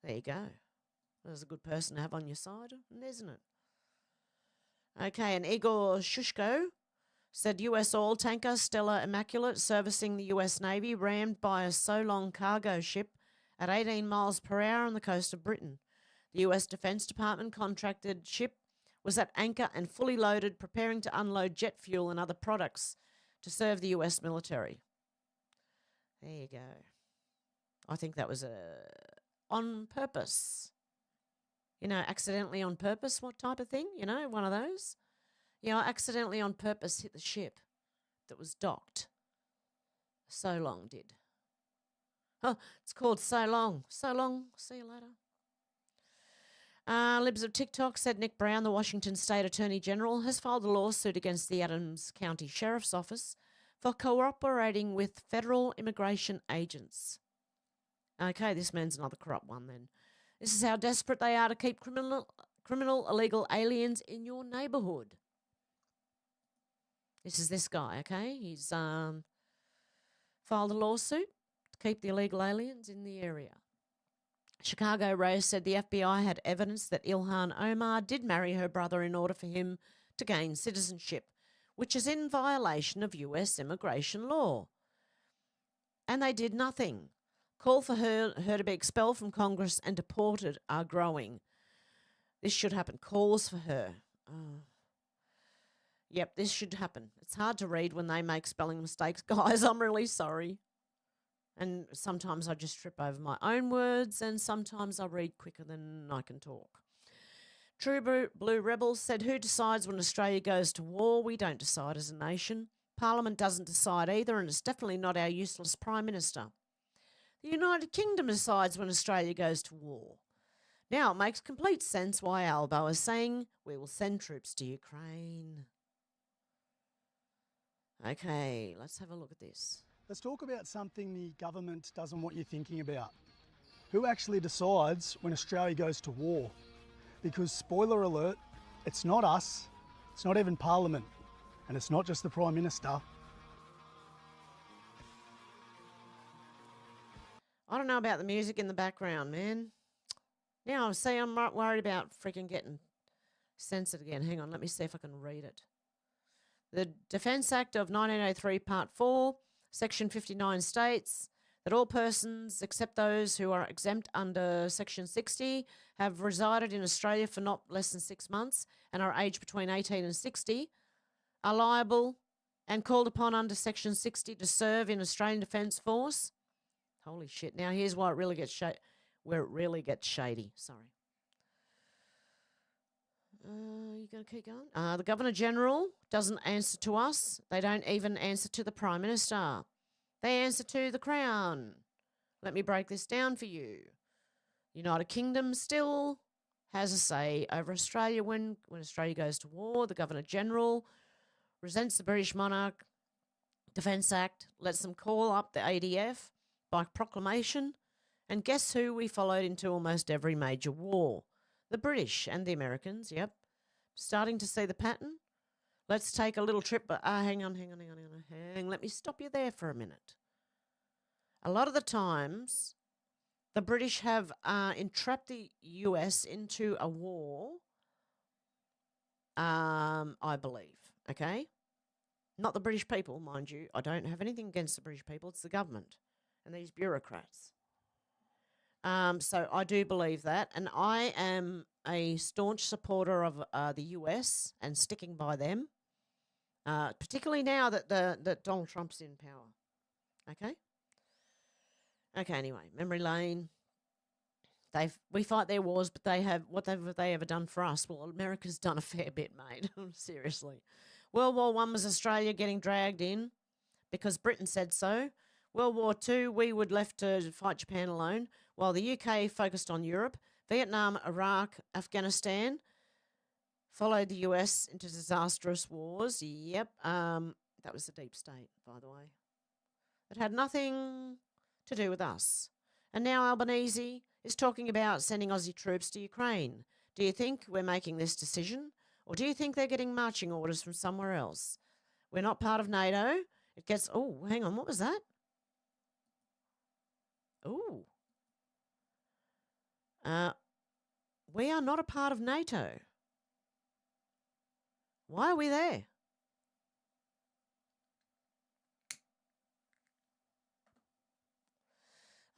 There you go. There's a good person to have on your side, isn't it? Okay, and Igor Shushko said US oil tanker Stella Immaculate servicing the US Navy rammed by a so-long cargo ship at 18 miles per hour on the coast of Britain. The US Defense Department contracted ship was at anchor and fully loaded, preparing to unload jet fuel and other products to serve the US military. There you go. I think that was on purpose. You know, accidentally on purpose, what type of thing? You know, one of those. Yeah, I accidentally on purpose hit the ship that was docked. So Long did. Oh, it's called So Long. So Long. See you later. Libs of TikTok said Nick Brown, the Washington State Attorney General, has filed a lawsuit against the Adams County Sheriff's Office for cooperating with federal immigration agents. Okay, this man's another corrupt one then. This is how desperate they are to keep criminal illegal aliens in your neighbourhood. This is this guy, okay? He's filed a lawsuit to keep the illegal aliens in the area. Chicago Rose said the FBI had evidence that Ilhan Omar did marry her brother in order for him to gain citizenship, which is in violation of US immigration law. And they did nothing. Call for her to be expelled from Congress and deported are growing. This should happen. Calls for her. Yep, this should happen. It's hard to read when they make spelling mistakes. Guys, I'm really sorry. And sometimes I just trip over my own words, and sometimes I read quicker than I can talk. True Blue Rebels said, who decides when Australia goes to war? We don't decide as a nation. Parliament doesn't decide either, and it's definitely not our useless Prime Minister. The United Kingdom decides when Australia goes to war. Now it makes complete sense why Albo is saying we will send troops to Ukraine. Okay, let's have a look at this. Let's talk about something the government doesn't want you thinking about. Who actually decides when Australia goes to war? Because, spoiler alert, it's not us, it's not even Parliament, and it's not just the Prime Minister. I don't know about the music in the background, man. Now, see, I'm not worried about freaking getting censored again. Hang on, let me see if I can read it. The Defence Act of 1903, Part 4, Section 59 states that all persons, except those who are exempt under Section 60, have resided in Australia for not less than 6 months and are aged between 18 and 60, are liable and called upon under Section 60 to serve in Australian Defence Force. Holy shit. Now here's why it really gets where it really gets shady. Sorry. You going to keep going? The Governor-General doesn't answer to us. They don't even answer to the Prime Minister. They answer to the Crown. Let me break this down for you. United Kingdom still has a say over Australia when Australia goes to war. The Governor-General resents the British monarch. Defence Act lets them call up the ADF by proclamation. And guess who we followed into almost every major war? The British and the Americans, yep. Starting to see the pattern? Let's take a little trip. Hang on. Let me stop you there for a minute. A lot of the times, the British have entrapped the US into a war, I believe, okay? Not the British people, mind you. I don't have anything against the British people. It's the government and these bureaucrats. So I do believe that, and I am a staunch supporter of the US and sticking by them, particularly now that that Donald Trump's in power. Okay. Okay. Anyway, memory lane. We fight their wars, but what have they ever done for us? Well, America's done a fair bit, mate. Seriously. World War I was Australia getting dragged in because Britain said so. World War II, we were left to fight Japan alone, while the UK focused on Europe. Vietnam, Iraq, Afghanistan followed the US into disastrous wars. Yep, that was the deep state, by the way. It had nothing to do with us. And now Albanese is talking about sending Aussie troops to Ukraine. Do you think we're making this decision? Or do you think they're getting marching orders from somewhere else? We're not part of NATO. It gets... Oh, hang on. What was that? Oh. We are not a part of NATO. Why are we there?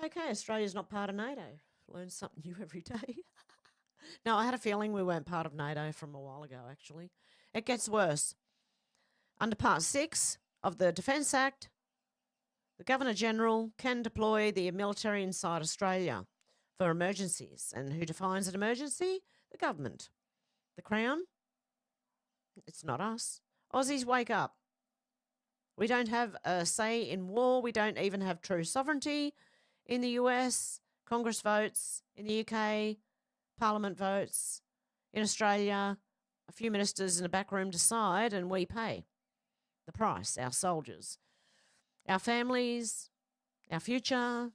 Okay, Australia's not part of NATO. Learn something new every day. No, I had a feeling we weren't part of NATO from a while ago, actually. It gets worse. Under Part 6 of the Defence Act, the Governor-General can deploy the military inside Australia for emergencies. And who defines an emergency? The government. The Crown? It's not us. Aussies, wake up. We don't have a say in war. We don't even have true sovereignty. In the US, Congress votes. In the UK, Parliament votes. In Australia, a few ministers in a back room decide and we pay the price, our soldiers. Our families, our future.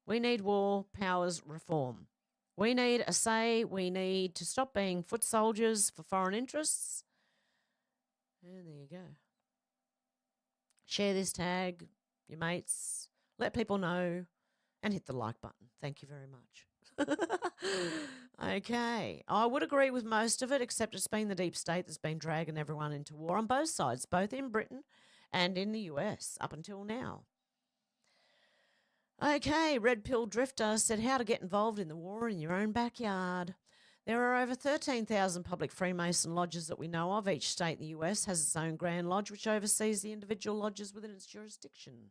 We need war powers reform. We need a say. We need to stop being foot soldiers for foreign interests. And there you go. Share this tag, your mates. Let people know and hit the like button. Thank you very much. Okay. I would agree with most of it, except it's been the deep state that's been dragging everyone into war on both sides, both in Britain and in the US up until now. Okay, Red Pill Drifter said how to get involved in the war in your own backyard. There are over 13,000 public Freemason lodges that we know of. Each state in the US has its own Grand Lodge, which oversees the individual lodges within its jurisdiction.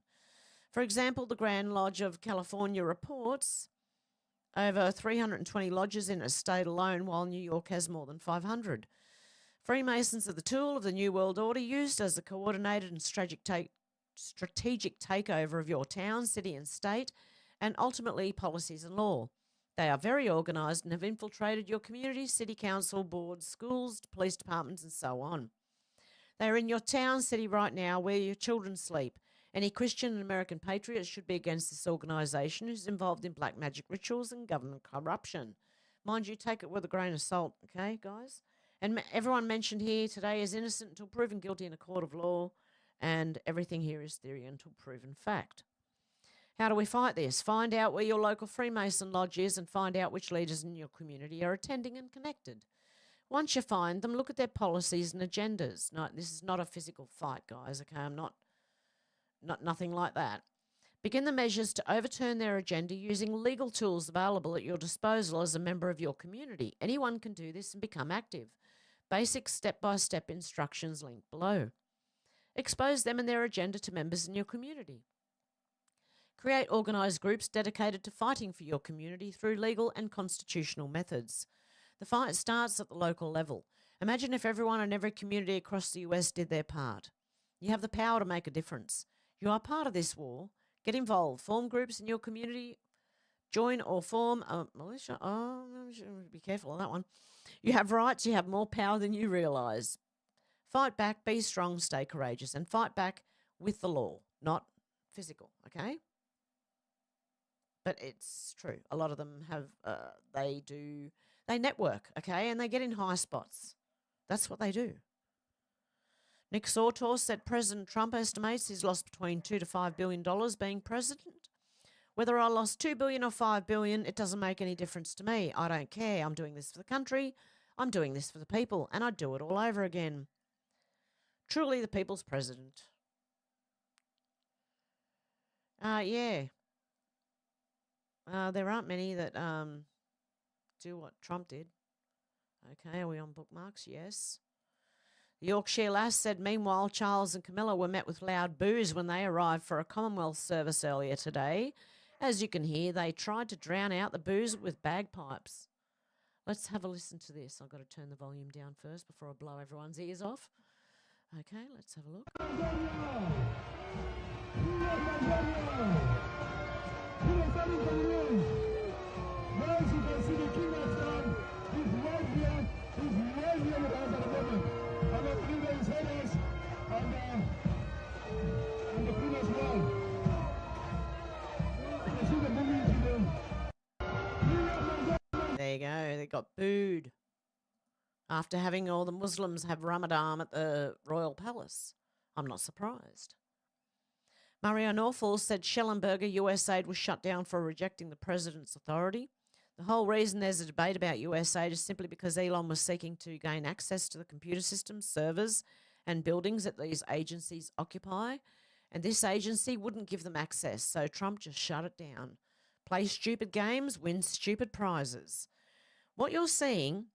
For example, the Grand Lodge of California reports over 320 lodges in a state alone, while New York has more than 500. Freemasons are the tool of the New World Order, used as a coordinated and strategic takeover of your town, city and state, and ultimately policies and law. They are very organised and have infiltrated your community, city council, boards, schools, police departments and so on. They are in your town, city right now where your children sleep. Any Christian and American patriots should be against this organisation who's involved in black magic rituals and government corruption. Mind you, take it with a grain of salt, okay, guys? And everyone mentioned here today is innocent until proven guilty in a court of law, and everything here is theory until proven fact. How do we fight this? Find out where your local Freemason lodge is and find out which leaders in your community are attending and connected. Once you find them, look at their policies and agendas. No, this is not a physical fight, guys, okay? I'm not nothing like that. Begin the measures to overturn their agenda using legal tools available at your disposal as a member of your community. Anyone can do this and become active. Basic step-by-step instructions linked below. Expose them and their agenda to members in your community. Create organised groups dedicated to fighting for your community through legal and constitutional methods. The fight starts at the local level. Imagine if everyone in every community across the US did their part. You have the power to make a difference. You are part of this war. Get involved. Form groups in your community. Join or form a militia. Oh, be careful on that one. You have rights. You have more power than you realise. Fight back. Be strong. Stay courageous. And fight back with the law, not physical, okay? But it's true. A lot of them have, they network, okay? And they get in high spots. That's what they do. Nick Sautor said President Trump estimates he's lost between $2 to $5 billion being president. Whether I lost $2 billion or $5 billion, it doesn't make any difference to me. I don't care. I'm doing this for the country. I'm doing this for the people, and I'd do it all over again. Truly the people's president. Yeah. There aren't many that do what Trump did. Okay, are we on bookmarks? Yes. The Yorkshire lass said, meanwhile, Charles and Camilla were met with loud boos when they arrived for a Commonwealth service earlier today. As you can hear, they tried to drown out the boos with bagpipes. Let's have a listen to this. I've got to turn the volume down first before I blow everyone's ears off. Okay, let's have a look. There you go. They got booed after having all the Muslims have Ramadan at the Royal Palace. I'm not surprised. Mario Norfall said Schellenberger USAID was shut down for rejecting the president's authority. The whole reason there's a debate about USAID is simply because Elon was seeking to gain access to the computer systems, servers, and buildings that these agencies occupy, and this agency wouldn't give them access, so Trump just shut it down. Play stupid games, win stupid prizes. What you're seeing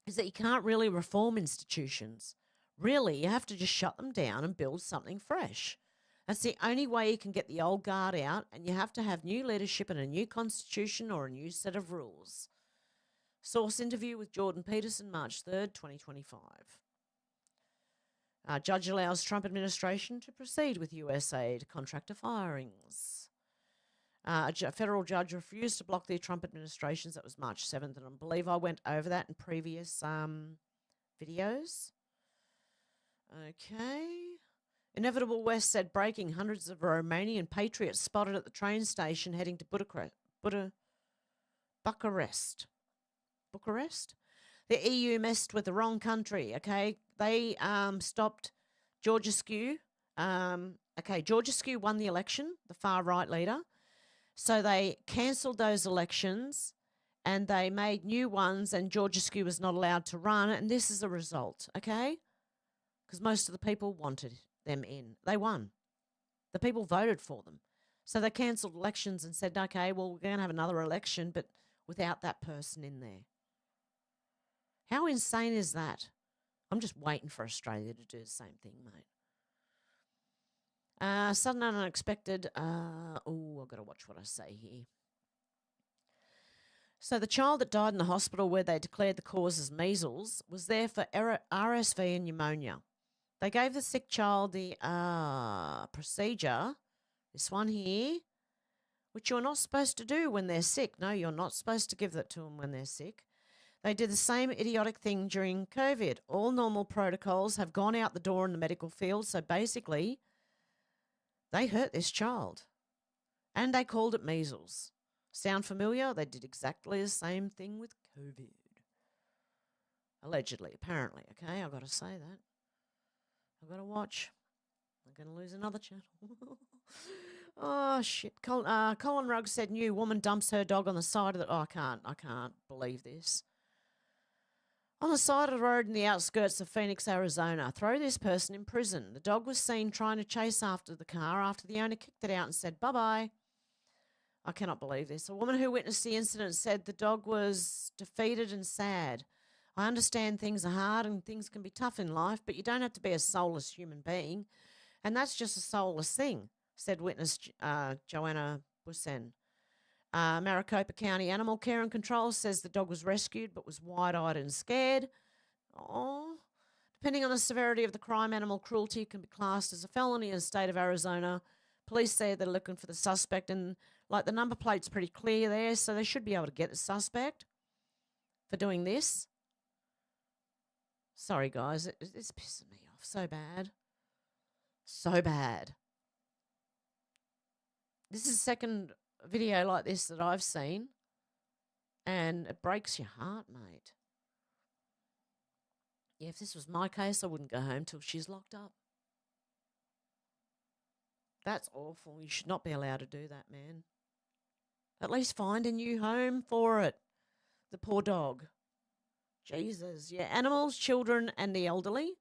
is that you can't really reform institutions. Really, you have to just shut them down and build something fresh. That's the only way you can get the old guard out, and you have to have new leadership and a new constitution or a new set of rules. Source interview with Jordan Peterson, March 3rd, 2025. Judge allows Trump administration to proceed with USAID contractor firings. A federal judge refused to block the Trump administrations. That was March 7th, and I believe I went over that in previous videos. Okay. Inevitable West said breaking, hundreds of Romanian patriots spotted at the train station heading to Bucharest. Bucharest? The EU messed with the wrong country, okay? They stopped Georgescu. Georgescu won the election, the far-right leader. So they cancelled those elections and they made new ones, and Georgescu was not allowed to run, and this is the result, okay? Because most of the people wanted them in. They won. The people voted for them. So they cancelled elections and said, okay, well, we're going to have another election, but without that person in there. How insane is that? I'm just waiting for Australia to do the same thing, mate. Sudden and unexpected. I've got to watch what I say here. So the child that died in the hospital where they declared the cause as measles was there for RSV and pneumonia. They gave the sick child the procedure, this one here, which you're not supposed to do when they're sick. No, you're not supposed to give that to them when they're sick. They did the same idiotic thing during COVID. All normal protocols have gone out the door in the medical field, so basically they hurt this child and they called it measles. Sound familiar? They did exactly the same thing with COVID. Allegedly, apparently, okay? I've got to say that. I've got to watch. I'm going to lose another channel. Oh, shit. Colin Ruggs said new woman dumps her dog on the side of the... Oh, I can't believe this. On the side of the road in the outskirts of Phoenix, Arizona. Throw this person in prison. The dog was seen trying to chase after the car after the owner kicked it out and said, bye-bye. I cannot believe this. A woman who witnessed the incident said the dog was defeated and sad. I understand things are hard and things can be tough in life, but you don't have to be a soulless human being. And that's just a soulless thing, said witness Joanna Bussen. Maricopa County Animal Care and Control says the dog was rescued but was wide-eyed and scared. Oh. Depending on the severity of the crime, animal cruelty can be classed as a felony in the state of Arizona. Police say they're looking for the suspect, and like the number plate's pretty clear there, so they should be able to get the suspect for doing this. Sorry, guys, it's pissing me off so bad. So bad. This is the second video like this that I've seen, and it breaks your heart, mate. Yeah, if this was my case, I wouldn't go home till she's locked up. That's awful. You should not be allowed to do that, man. At least find a new home for it. The poor dog. Jesus. Yeah, animals, children, and the elderly.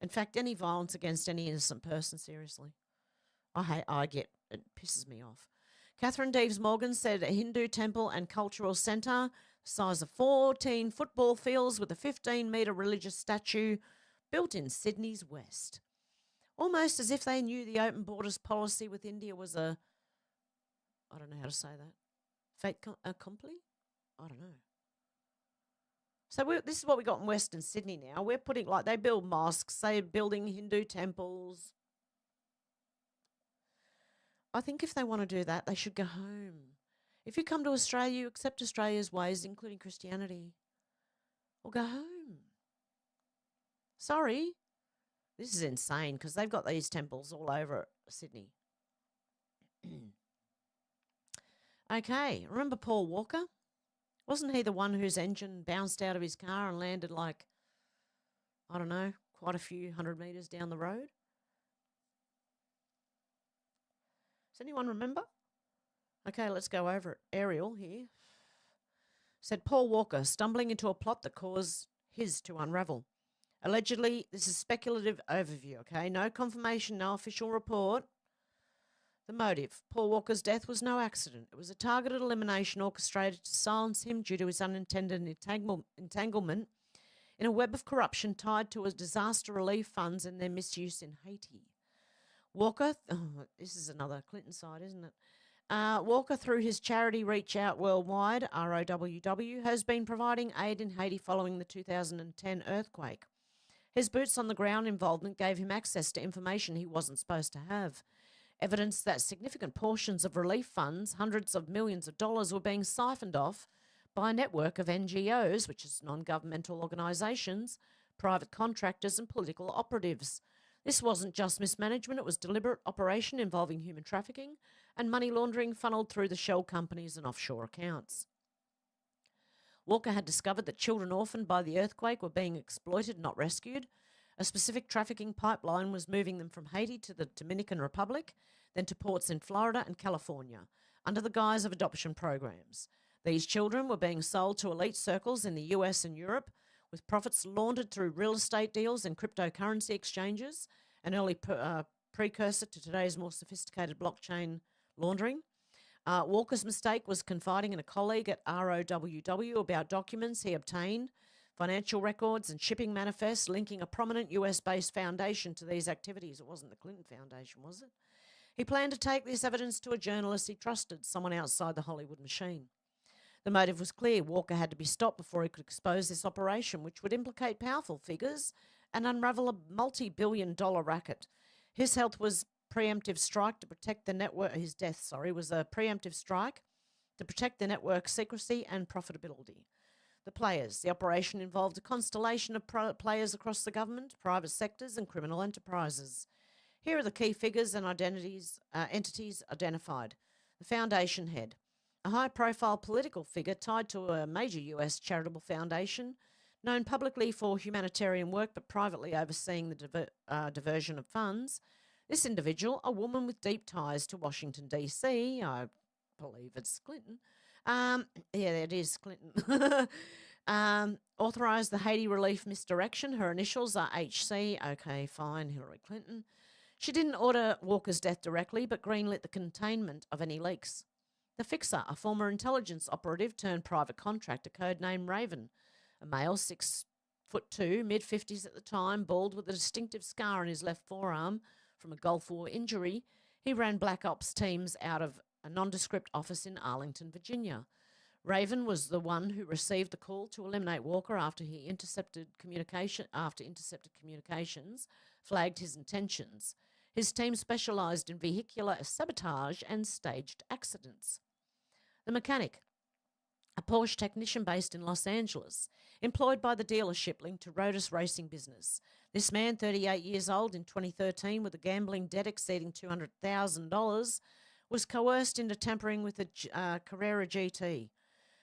In fact, any violence against any innocent person, seriously. It pisses me off. Catherine Deeves Morgan said a Hindu temple and cultural centre, size of 14 football fields with a 15-metre religious statue built in Sydney's west. Almost as if they knew the open borders policy with India was a, I don't know how to say that, fait accompli? I don't know. So this is what we got in Western Sydney now. We're putting, like, they build mosques, they're building Hindu temples. I think if they want to do that, they should go home. If you come to Australia, you accept Australia's ways, including Christianity, or go home. Sorry. This is insane because they've got these temples all over Sydney. Okay, remember Paul Walker? Wasn't he the one whose engine bounced out of his car and landed like, I don't know, quite a few 100 metres down the road? Does anyone remember? Okay, let's go over it. Ariel here said Paul Walker stumbling into a plot that caused his to unravel. Allegedly, this is speculative overview, okay? No confirmation, no official report. The motive, Paul Walker's death was no accident. It was a targeted elimination orchestrated to silence him due to his unintended entanglement in a web of corruption tied to disaster relief funds and their misuse in Haiti. Walker, this is another Clinton side, isn't it? Walker, through his charity Reach Out Worldwide, ROWW, has been providing aid in Haiti following the 2010 earthquake. His boots-on-the-ground involvement gave him access to information he wasn't supposed to have. Evidence that significant portions of relief funds, hundreds of millions of dollars, were being siphoned off by a network of NGOs, which is non-governmental organisations, private contractors and political operatives. This wasn't just mismanagement, it was deliberate operation involving human trafficking and money laundering funneled through the shell companies and offshore accounts. Walker had discovered that children orphaned by the earthquake were being exploited, not rescued. A specific trafficking pipeline was moving them from Haiti to the Dominican Republic, then to ports in Florida and California, under the guise of adoption programs. These children were being sold to elite circles in the US and Europe, with profits laundered through real estate deals and cryptocurrency exchanges, an early precursor to today's more sophisticated blockchain laundering. Walker's mistake was confiding in a colleague at ROWW about documents he obtained, financial records and shipping manifests linking a prominent US-based foundation to these activities. It wasn't the Clinton Foundation, was it? He planned to take this evidence to a journalist he trusted, someone outside the Hollywood machine. The motive was clear. Walker had to be stopped before he could expose this operation, which would implicate powerful figures and unravel a multi-billion-dollar racket. His health was preemptive strike to protect the network. His death, was a preemptive strike to protect the network's secrecy and profitability. The players. The operation involved a constellation of players across the government, private sectors, and criminal enterprises. Here are the key figures and entities identified. The foundation head, a high-profile political figure tied to a major US charitable foundation, known publicly for humanitarian work but privately overseeing the diversion of funds. This individual, a woman with deep ties to Washington, D.C., I believe it's Clinton. Yeah, it is Clinton. Authorised the Haiti relief misdirection. Her initials are HC. Okay, fine, Hillary Clinton. She didn't order Walker's death directly, but greenlit the containment of any leaks. The fixer, a former intelligence operative turned private contractor, codenamed Raven, a male 6'2", mid-50s at the time, bald with a distinctive scar on his left forearm from a Gulf War injury. He ran Black Ops teams out of a nondescript office in Arlington, Virginia. Raven was the one who received the call to eliminate Walker after intercepted communications, flagged his intentions. His team specialised in vehicular sabotage and staged accidents. The mechanic, a Porsche technician based in Los Angeles, employed by the dealership linked to Rotus racing business. This man, 38 years old in 2013 with a gambling debt exceeding $200,000, was coerced into tampering with a Carrera GT.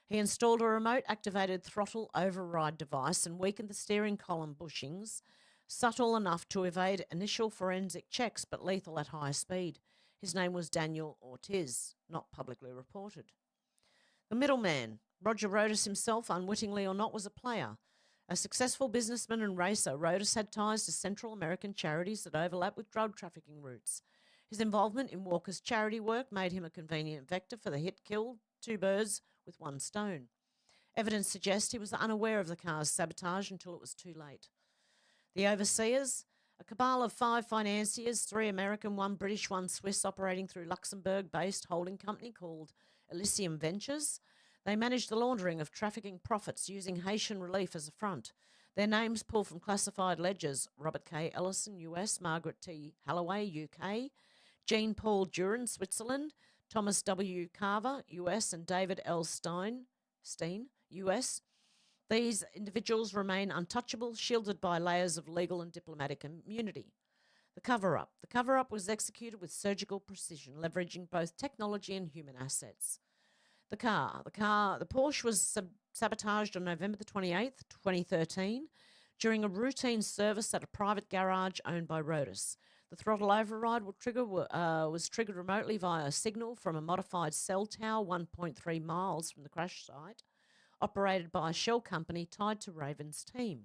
He installed a remote-activated throttle override device and weakened the steering column bushings, subtle enough to evade initial forensic checks but lethal at high speed. His name was Daniel Ortiz, not publicly reported. The middleman, Roger Rotus himself, unwittingly or not, was a player. A successful businessman and racer, Rotus had ties to Central American charities that overlap with drug trafficking routes. His involvement in Walker's charity work made him a convenient vector for the hit kill two birds with one stone. Evidence suggests he was unaware of the car's sabotage until it was too late. The overseers, a cabal of 5 financiers, 3 American, 1 British, 1 Swiss, operating through Luxembourg-based holding company called Elysium Ventures. They managed the laundering of trafficking profits using Haitian relief as a front. Their names pulled from classified ledgers: Robert K. Ellison, US, Margaret T. Halloway, UK, Jean Paul Duran, Switzerland, Thomas W. Carver, US, and David L. Steen, US. These individuals remain untouchable, shielded by layers of legal and diplomatic immunity. The cover-up. The cover-up was executed with surgical precision, leveraging both technology and human assets. The Porsche was sabotaged on November the 28th, 2013, during a routine service at a private garage owned by Odysee. The throttle override was triggered remotely via a signal from a modified cell tower 1.3 miles from the crash site, operated by a shell company tied to Raven's team.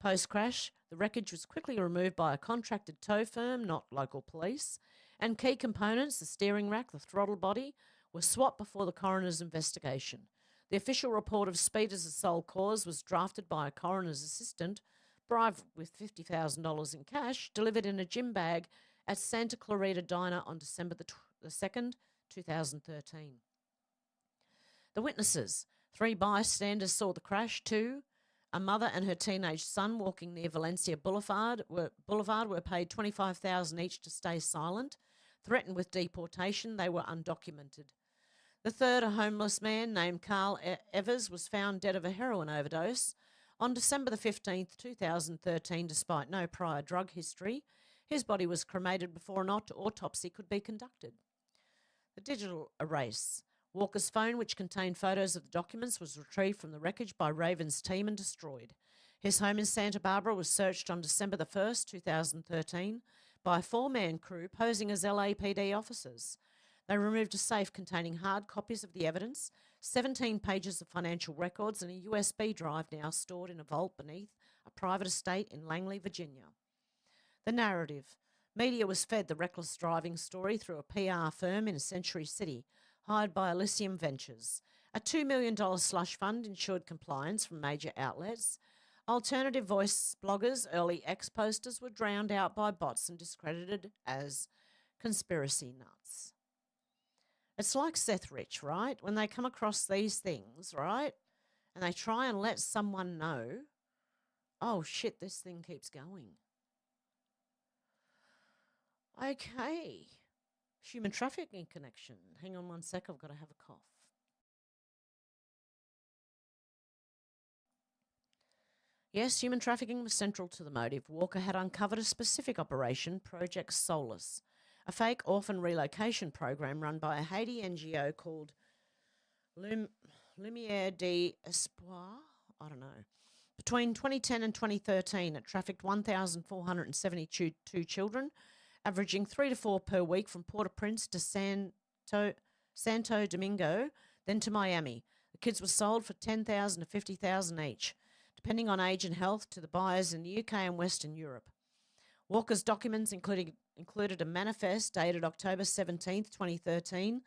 Post-crash, the wreckage was quickly removed by a contracted tow firm, not local police, and key components, the steering rack, the throttle body, were swapped before the coroner's investigation. The official report of speed as a sole cause was drafted by a coroner's assistant, bribed with $50,000 in cash, delivered in a gym bag at Santa Clarita Diner on December the 2nd, 2013. The witnesses. 3 bystanders saw the crash. 2, a mother and her teenage son walking near Valencia Boulevard were paid $25,000 each to stay silent. Threatened with deportation, they were undocumented. The 3rd, a homeless man named Carl Evers, was found dead of a heroin overdose on December the 15th, 2013, despite no prior drug history. His body was cremated before an autopsy could be conducted. The digital erase. Walker's phone, which contained photos of the documents, was retrieved from the wreckage by Raven's team and destroyed. His home in Santa Barbara was searched on December the 1st, 2013, by a 4-man crew posing as LAPD officers. They removed a safe containing hard copies of the evidence, 17 pages of financial records, and a USB drive now stored in a vault beneath a private estate in Langley, Virginia. The narrative. Media was fed the reckless driving story through a PR firm in Century City, hired by Elysium Ventures. A $2 million slush fund ensured compliance from major outlets. Alternative voice bloggers, early ex-posters, were drowned out by bots and discredited as conspiracy nuts. It's like Seth Rich, right? When they come across these things, right, and they try and let someone know, oh shit, this thing keeps going. Okay. Human trafficking connection. Hang on one sec, I've got to have a cough. Yes, human trafficking was central to the motive. Walker had uncovered a specific operation, Project Solace, a fake orphan relocation program run by a Haiti NGO called Lumiere d'Espoir. I don't know. Between 2010 and 2013, it trafficked 1,472 children, averaging 3 to 4 per week from Port-au-Prince to Santo Domingo, then to Miami. The kids were sold for $10,000 to $50,000 each, depending on age and health, to the buyers in the UK and Western Europe. Walker's documents included a manifest dated October 17, 2013,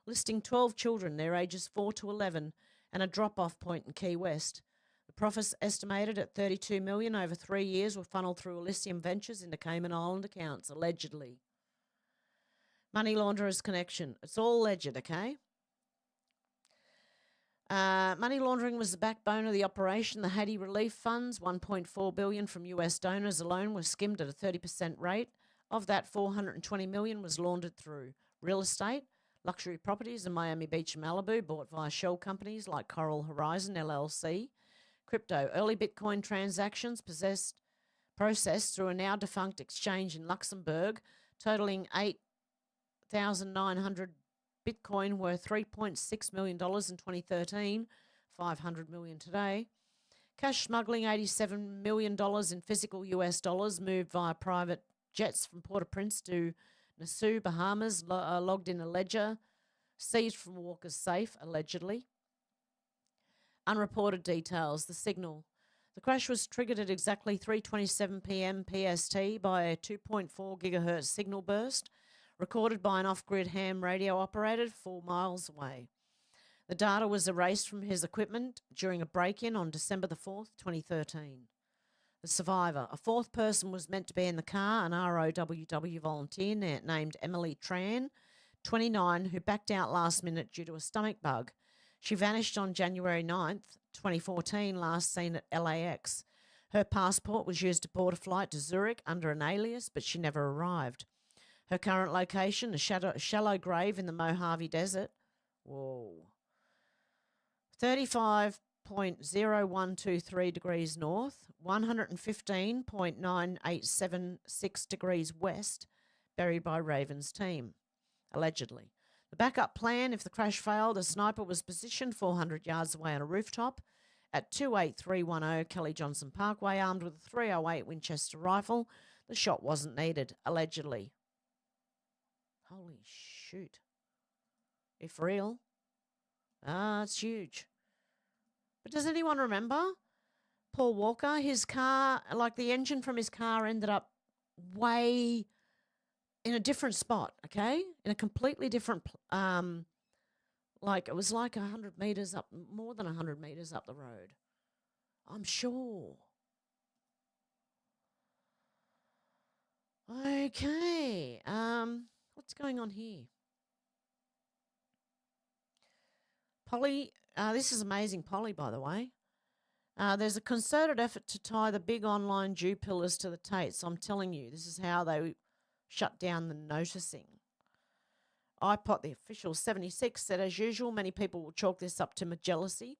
listing 12 children, their ages 4 to 11, and a drop-off point in Key West. The profits, estimated at $32 million over 3 years, were funneled through Elysium Ventures into Cayman Island accounts, allegedly. Money launderers connection. It's all alleged, okay? Money laundering was the backbone of the operation. The Haiti relief funds, $1.4 billion from US donors alone, were skimmed at a 30% rate. Of that, $420 million was laundered through real estate, luxury properties in Miami Beach and Malibu, bought via shell companies like Coral Horizon LLC. Crypto, early Bitcoin transactions processed through a now-defunct exchange in Luxembourg, totaling 8,900 Bitcoin, worth $3.6 million in 2013, $500 million today. Cash smuggling, $87 million in physical US dollars, moved via private jets from Port-au-Prince to Nassau, Bahamas, logged in a ledger, seized from Walker's safe, allegedly. Unreported details. The signal. The crash was triggered at exactly 3:27 p.m. PST by a 2.4 gigahertz signal burst recorded by an off-grid ham radio operator 4 miles away. The data was erased from his equipment during a break-in on December the 4th, 2013. The survivor, a fourth person, was meant to be in the car, an ROWW volunteer named Emily Tran, 29, who backed out last minute due to a stomach bug. She vanished on January 9th, 2014, last seen at LAX. Her passport was used to board a flight to Zurich under an alias, but she never arrived. Her current location, a shallow grave in the Mojave Desert. Whoa. 35.0123 degrees north, 115.9876 degrees west, buried by Raven's team, allegedly. The backup plan, if the crash failed, a sniper was positioned 400 yards away on a rooftop at 28310 Kelly Johnson Parkway, armed with a .308 Winchester rifle. The shot wasn't needed, allegedly. Holy shoot. If real. It's huge. But does anyone remember Paul Walker? His car, like the engine from his car ended up way in a different spot, okay? In a completely different, like it was like 100 metres up, more than 100 metres up the road. I'm sure. Okay, what's going on here? Polly, this is amazing Polly, by the way. There's a concerted effort to tie the big online Jew pillars to the Tates. I'm telling you, this is how they shut down the noticing. iPot, the official 76, said, as usual, many people will chalk this up to my jealousy.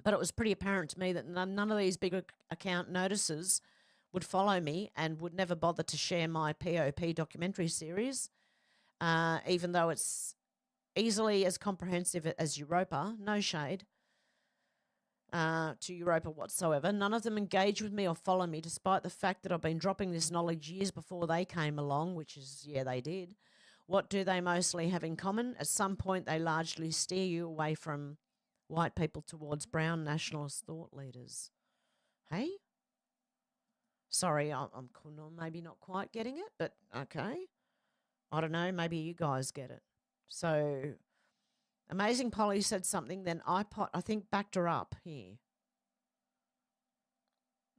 But it was pretty apparent to me that none of these big account notices would follow me and would never bother to share my POP documentary series, even though it's easily as comprehensive as Europa, no shade to Europa whatsoever. None of them engage with me or follow me, despite the fact that I've been dropping this knowledge years before they came along, which is, yeah, they did. What do they mostly have in common? At some point, they largely steer you away from white people towards brown nationalist thought leaders. Hey? Sorry, I'm maybe not quite getting it, but okay. I don't know, maybe you guys get it. So, Amazing Polly said something, then iPod, I think, backed her up here.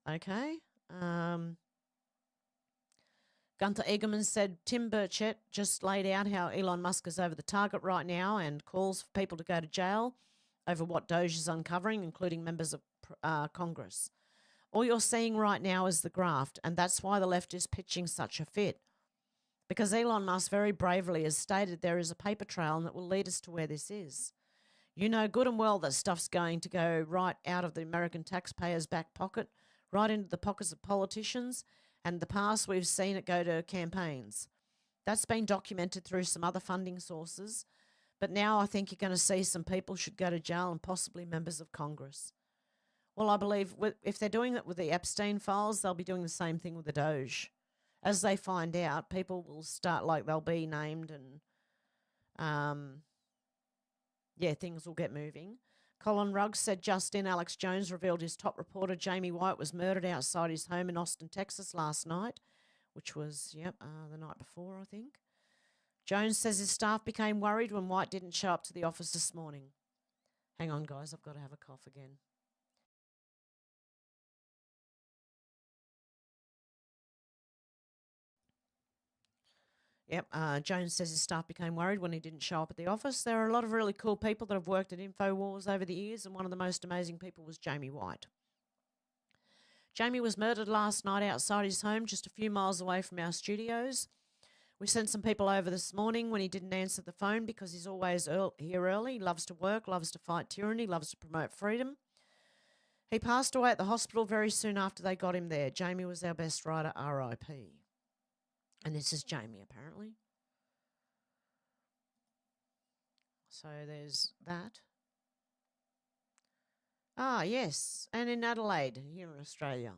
Okay. Gunther Egerman said, Tim Bitchute just laid out how Elon Musk is over the target right now and calls for people to go to jail over what Doge is uncovering, including members of Congress. All you're seeing right now is the graft, and that's why the left is pitching such a fit. Because Elon Musk very bravely has stated there is a paper trail and that will lead us to where this is. You know good and well that stuff's going to go right out of the American taxpayer's back pocket, right into the pockets of politicians, and in the past we've seen it go to campaigns. That's been documented through some other funding sources, but now I think you're going to see some people should go to jail and possibly members of Congress. Well, I believe if they're doing it with the Epstein files, they'll be doing the same thing with the Doge. As they find out, people will start, like, they'll be named and, things will get moving. Colin Ruggs said just in, Alex Jones revealed his top reporter, Jamie White, was murdered outside his home in Austin, Texas last night, which was, the night before, I think. Jones says his staff became worried when White didn't show up to the office this morning. Hang on, guys, I've got to have a cough again. Jones says his staff became worried when he didn't show up at the office. There are a lot of really cool people that have worked at InfoWars over the years, and one of the most amazing people was Jamie White. Jamie was murdered last night outside his home, just a few miles away from our studios. We sent some people over this morning when he didn't answer the phone because he's always here early. He loves to work, loves to fight tyranny, loves to promote freedom. He passed away at the hospital very soon after they got him there. Jamie was our best writer, R.I.P. And this is Jamie, apparently. So there's that. Ah, yes, and in Adelaide, here in Australia.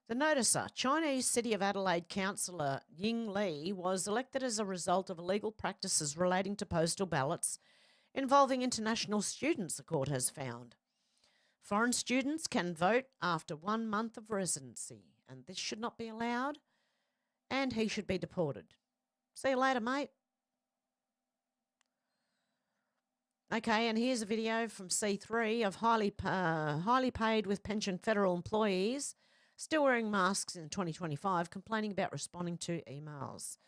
The noticer, Chinese City of Adelaide councillor Ying Li, was elected as a result of illegal practices relating to postal ballots involving international students, the court has found. Foreign students can vote after 1 month of residency, and this should not be allowed, and he should be deported. See you later, mate. Okay, and here's a video from C3 of highly paid with pension federal employees still wearing masks in 2025, complaining about responding to emails.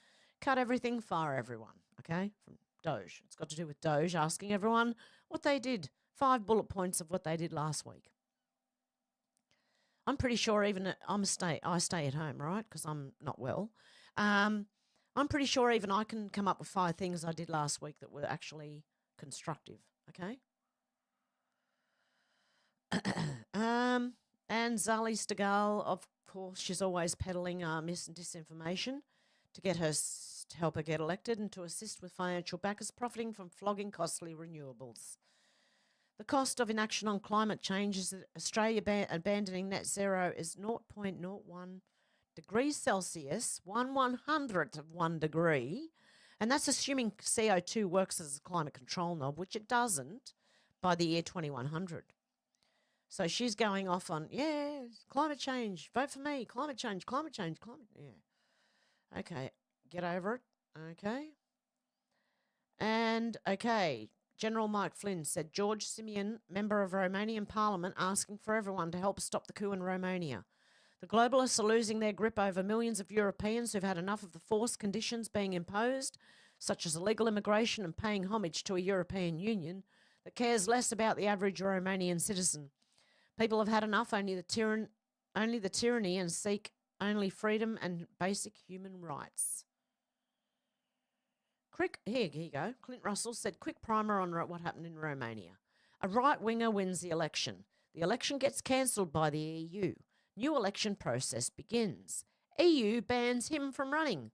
Cut everything, fire everyone. Okay, from Doge. It's got to do with Doge asking everyone what they did. 5 bullet points of what they did last week. I'm pretty sure even I stay at home, right? Because I'm not well. I'm pretty sure even I can come up with 5 things I did last week that were actually constructive. Okay. And Zali Stegal, of course, she's always peddling mis and disinformation to get her to help her get elected and to assist with financial backers profiting from flogging costly renewables. The cost of inaction on climate change is that Australia abandoning net zero is 0.01 degrees Celsius, 1/100th of 1 degree, and that's assuming CO2 works as a climate control knob, which it doesn't by the year 2100. So she's going off on, yeah, climate change, vote for me, climate change, yeah. Okay, get over it, okay. And, okay, General Mike Flynn said George Simeon, member of Romanian Parliament, asking for everyone to help stop the coup in Romania. The globalists are losing their grip over millions of Europeans who've had enough of the forced conditions being imposed, such as illegal immigration and paying homage to a European Union that cares less about the average Romanian citizen. People have had enough, only the tyranny, and seek only freedom and basic human rights. Here you go. Clint Russell said, quick primer on what happened in Romania. A right-winger wins the election. The election gets cancelled by the EU. New election process begins. EU bans him from running.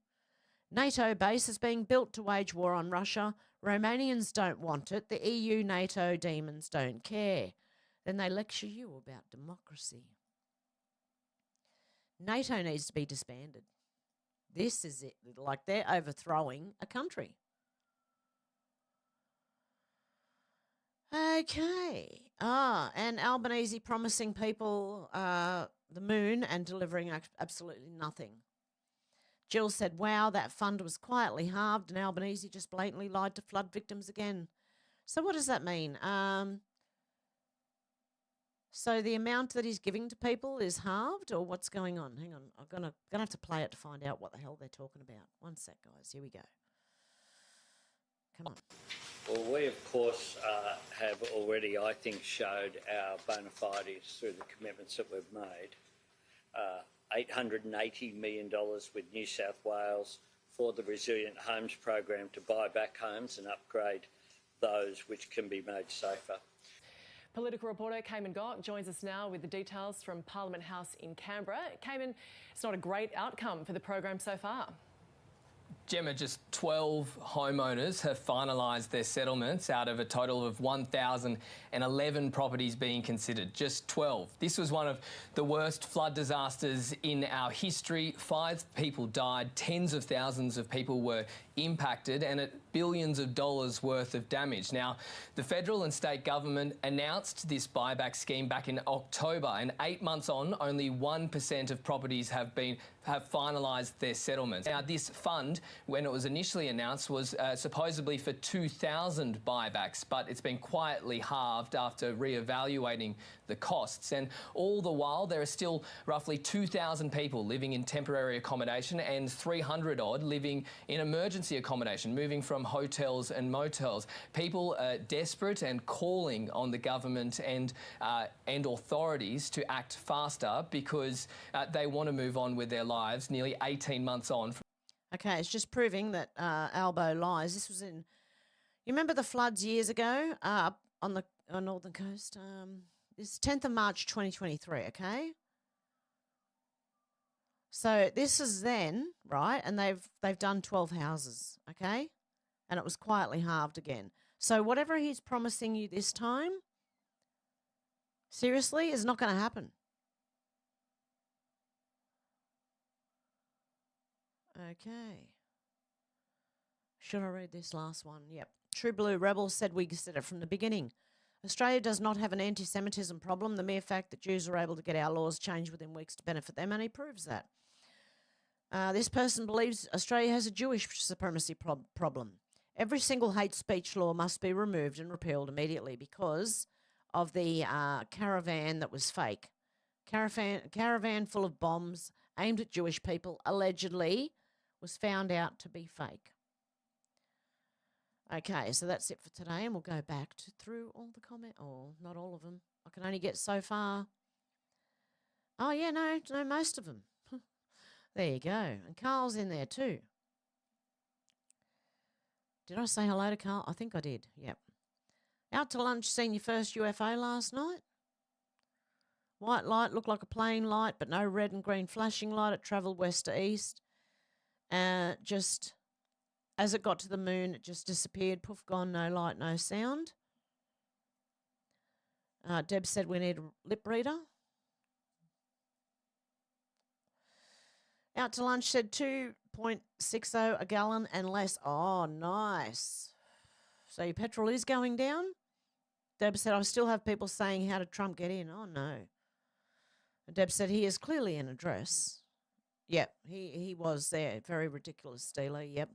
NATO base is being built to wage war on Russia. Romanians don't want it. The EU NATO demons don't care. Then they lecture you about democracy. NATO needs to be disbanded. This is it. Like they're overthrowing a country. Okay. And Albanese promising people the moon and delivering absolutely nothing. Jill said, wow, that fund was quietly halved and Albanese just blatantly lied to flood victims again. So what does that mean? So the amount that he's giving to people is halved, or what's going on? Hang on, I'm gonna have to play it to find out what the hell they're talking about. One sec, guys. Here we go. Come on. Well, we of course have already, I think, showed our bona fides through the commitments that we've made. $880 million with New South Wales for the Resilient Homes program to buy back homes and upgrade those which can be made safer. Political reporter Cayman Gok joins us now with the details from Parliament House in Canberra. Cayman, it's not a great outcome for the program so far. Gemma, just 12 homeowners have finalised their settlements out of a total of 1,011 properties being considered. Just 12. This was one of the worst flood disasters in our history. 5 people died, tens of thousands of people were impacted, and at billions of dollars worth of damage. Now, the federal and state government announced this buyback scheme back in October, and 8 months on, only 1% of properties have finalised their settlements. Now, this fund, when it was initially announced, was supposedly for 2,000 buybacks, but it's been quietly halved after re-evaluating the costs. And all the while, there are still roughly 2,000 people living in temporary accommodation and 300 odd living in emergency accommodation, moving from hotels and motels. People are desperate and calling on the government and authorities to act faster because they want to move on with their lives nearly 18 months on. Okay, it's just proving that Albo lies. This was in, you remember the floods years ago up on the northern coast? This 10th of March 2023, okay? So this is then, right? And they've done 12 houses, okay? And it was quietly halved again. So whatever he's promising you this time, seriously, is not going to happen. Okay. Should I read this last one? Yep. True Blue Rebel said we said it from the beginning. Australia does not have an anti-Semitism problem. The mere fact that Jews are able to get our laws changed within weeks to benefit them, and he proves that. This person believes Australia has a Jewish supremacy problem. Every single hate speech law must be removed and repealed immediately because of the caravan that was fake. Caravan full of bombs aimed at Jewish people allegedly was found out to be fake. Okay, so that's it for today, and we'll go back through all the comments. Oh, not all of them. I can only get so far. Oh, yeah, no, most of them. There you go. And Carl's in there too. Did I say hello to Carl? I think I did, yep. Out to lunch, seen your first UFO last night? White light, looked like a plane light, but no red and green flashing light. It travelled west to east. Just as it got to the moon, it just disappeared. Poof, gone, no light, no sound. Deb said we need a lip reader. Out to lunch said 2.60 a gallon and less. Oh, nice. So your petrol is going down? Deb said, I still have people saying, how did Trump get in? Oh, no. And Deb said, he is clearly in a dress. Yep, he was there. Very ridiculous, Steely. Yep.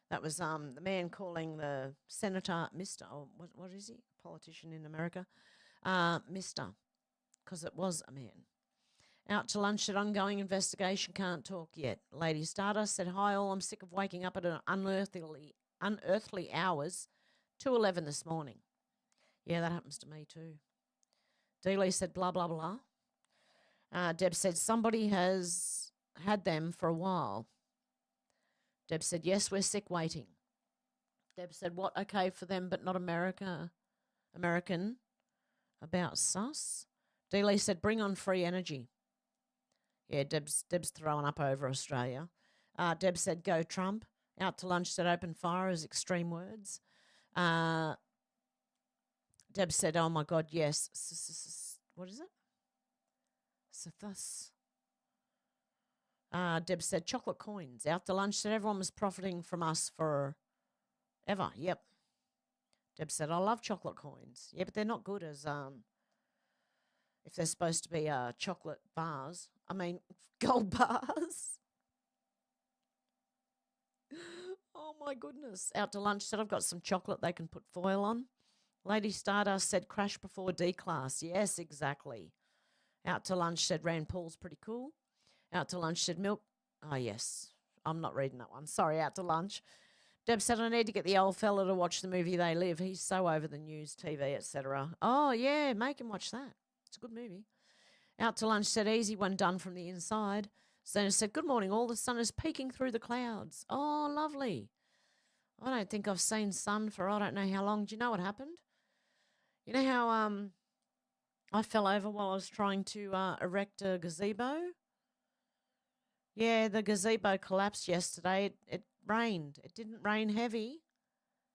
That was the man calling the senator Mr. Oh, what is he? Politician in America. Mr. Because it was a man. Out to lunch at ongoing investigation, can't talk yet. Lady Stardust said, hi all, I'm sick of waking up at an unearthly hours, 2:11 this morning. Yeah, that happens to me too. Dealey said, blah, blah, blah. Deb said, somebody has had them for a while. Deb said, yes, we're sick waiting. Deb said, what? Okay for them, but not American. About sus? Dealey said, bring on free energy. Yeah, Deb's throwing up over Australia. Deb said, go Trump. Out to lunch said, open fire as extreme words. Deb said, oh my God, yes. What is it? Thus. Deb said, chocolate coins. Out to lunch said, everyone was profiting from us forever. Yep. Deb said, I love chocolate coins. Yeah, but they're not good as if they're supposed to be chocolate bars. I mean, gold bars. Oh, my goodness. Out to lunch said, I've got some chocolate they can put foil on. Lady Stardust said, crash before D-class. Yes, exactly. Out to lunch said, Rand Paul's pretty cool. Out to lunch said, milk. Oh, yes. I'm not reading that one. Sorry, out to lunch. Deb said, I need to get the old fella to watch the movie They Live. He's so over the news, TV, etc. Oh, yeah, make him watch that. It's a good movie. Out to lunch said, easy when done from the inside. Zena said, good morning all. The sun is peeking through the clouds. Oh, lovely. I don't think I've seen sun for I don't know how long. Do you know what happened? You know how I fell over while I was trying to erect a gazebo? Yeah, the gazebo collapsed yesterday. It rained. It didn't rain heavy.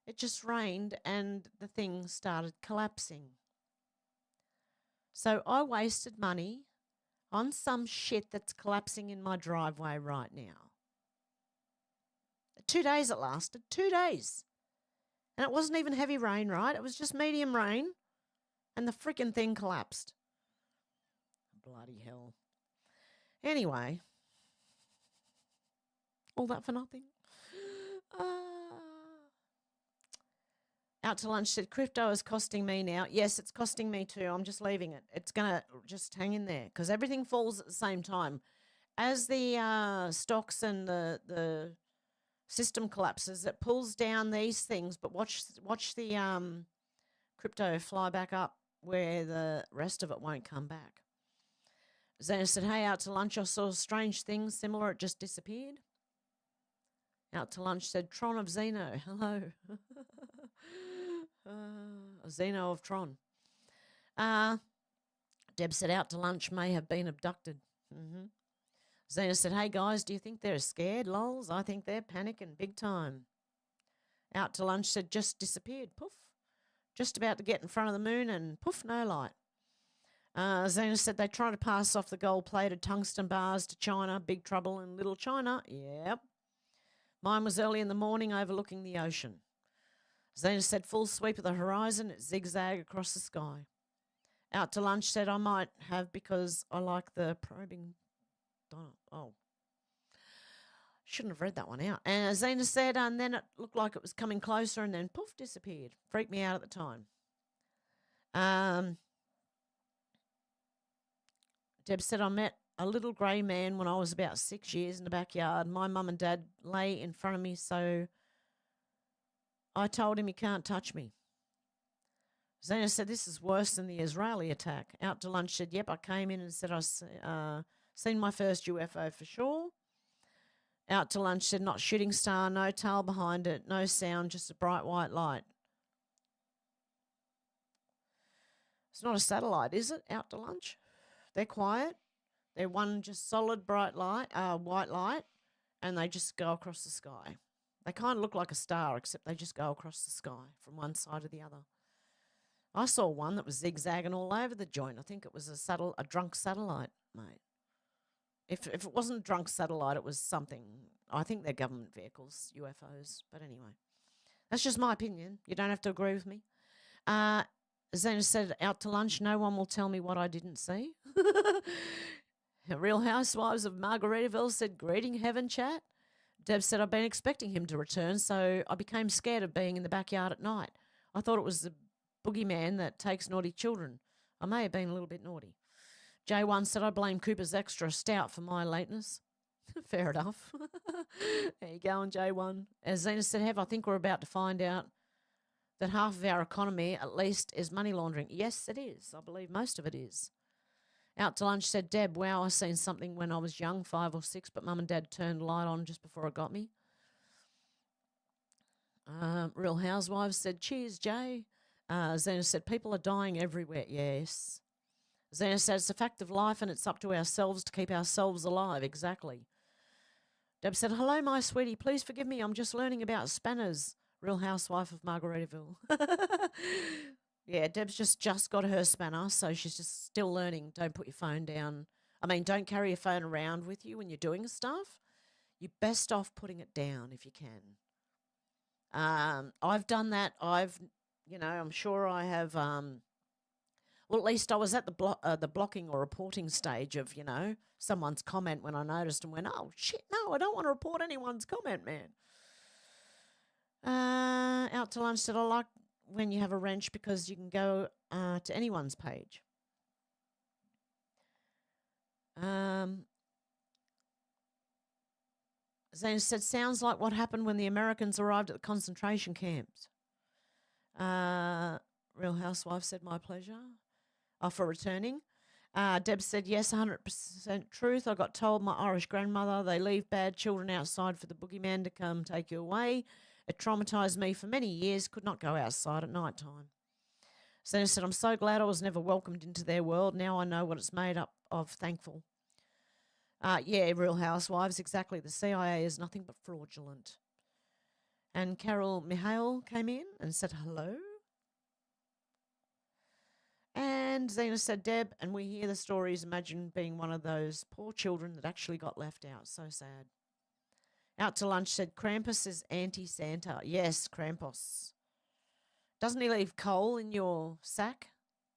It just rained and the thing started collapsing. So I wasted money on some shit that's collapsing in my driveway right now. 2 days it lasted. 2 days. And it wasn't even heavy rain, right? It was just medium rain. And the freaking thing collapsed. Bloody hell. Anyway. All that for nothing. Out to lunch said, crypto is costing me now. Yes, it's costing me too. I'm just leaving it. It's going to just hang in there because everything falls at the same time. As the stocks and the system collapses, it pulls down these things, but watch the crypto fly back up where the rest of it won't come back. Zena said, hey, out to lunch, I saw strange things similar. It just disappeared. Out to lunch said, Tron of Zeno. Hello. Zeno of Tron. Deb said, out to lunch, may have been abducted. Zena said, hey, guys, do you think they're scared? Lols, I think they're panicking big time. Out to lunch said, just disappeared. Poof. Just about to get in front of the moon and poof, no light. Zena said they try to pass off the gold-plated tungsten bars to China. Big trouble in Little China. Yep. Mine was early in the morning overlooking the ocean. Zena said full sweep of the horizon, it zigzag across the sky. Out to lunch said I might have because I like the probing. Oh. Shouldn't have read that one out. And as Zena said, and then it looked like it was coming closer and then poof, disappeared. Freaked me out at the time. Deb said, I met a little grey man when I was about 6 years in the backyard. My mum and dad lay in front of me, so I told him he can't touch me. Zena said, this is worse than the Israeli attack. Out to lunch said, yep, I came in and said I seen my first UFO for sure. Out to lunch said, not shooting star, no tail behind it, no sound, just a bright white light. It's not a satellite, is it? Out to lunch? They're quiet. They're one just solid bright light, white light, and they just go across the sky. They kind of look like a star, except they just go across the sky from one side to the other. I saw one that was zigzagging all over the joint. I think it was a drunk satellite, mate. If it wasn't a drunk satellite, it was something. I think they're government vehicles, UFOs. But anyway, that's just my opinion. You don't have to agree with me. Zena said, out to lunch, no one will tell me what I didn't see. Real Housewives of Margaritaville said, greeting heaven chat. Deb said, I've been expecting him to return, so I became scared of being in the backyard at night. I thought it was the boogeyman that takes naughty children. I may have been a little bit naughty. J1 said, I blame Cooper's extra stout for my lateness. Fair enough. There you go on J1. As Zena said, Hev, I think we're about to find out that half of our economy, at least, is money laundering. Yes, it is. I believe most of it is. Out to lunch said, Deb, wow, I seen something when I was young, 5 or 6, but Mum and Dad turned the light on just before it got me. Real Housewives said, cheers, Jay. Zena said, people are dying everywhere. Yes. Zena said, it's a fact of life and it's up to ourselves to keep ourselves alive. Exactly. Deb said, hello, my sweetie. Please forgive me. I'm just learning about spanners. Real Housewife of Margaritaville. Yeah, Deb's just got her spanner, so she's just still learning. Don't put your phone down. I mean, don't carry your phone around with you when you're doing stuff. You're best off putting it down if you can. I've done that. I'm sure I have. Well, at least I was at the blocking or reporting stage of, someone's comment when I noticed and went, oh, shit, no, I don't want to report anyone's comment, man. Out to lunch said, I like when you have a wrench because you can go to anyone's page. Zane said, sounds like what happened when the Americans arrived at the concentration camps. Real Housewife said, my pleasure. For returning. Deb said, yes, 100% truth. I got told my Irish grandmother, they leave bad children outside for the boogeyman to come take you away. It traumatised me for many years, could not go outside at night time. Zena said, I'm so glad I was never welcomed into their world. Now I know what it's made up of, thankful. Yeah, Real Housewives, exactly. The CIA is nothing but fraudulent. And Carol Mihail came in and said hello. And Zena said, Deb, and we hear the stories, imagine being one of those poor children that actually got left out. So sad. Out to lunch said, Krampus is anti-Santa. Yes, Krampus. Doesn't he leave coal in your sack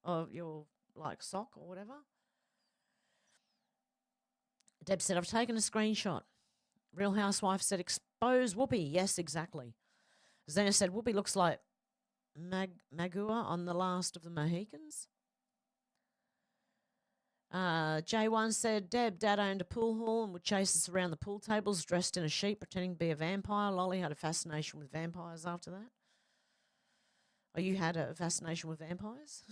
or your, sock or whatever? Deb said, I've taken a screenshot. Real Housewife said, expose Whoopi. Yes, exactly. Zena said, Whoopi looks like Magua on The Last of the Mohicans. J1 said, Deb, Dad owned a pool hall and would chase us around the pool tables dressed in a sheet pretending to be a vampire. Lolly had a fascination with vampires after that. Oh, you had a fascination with vampires?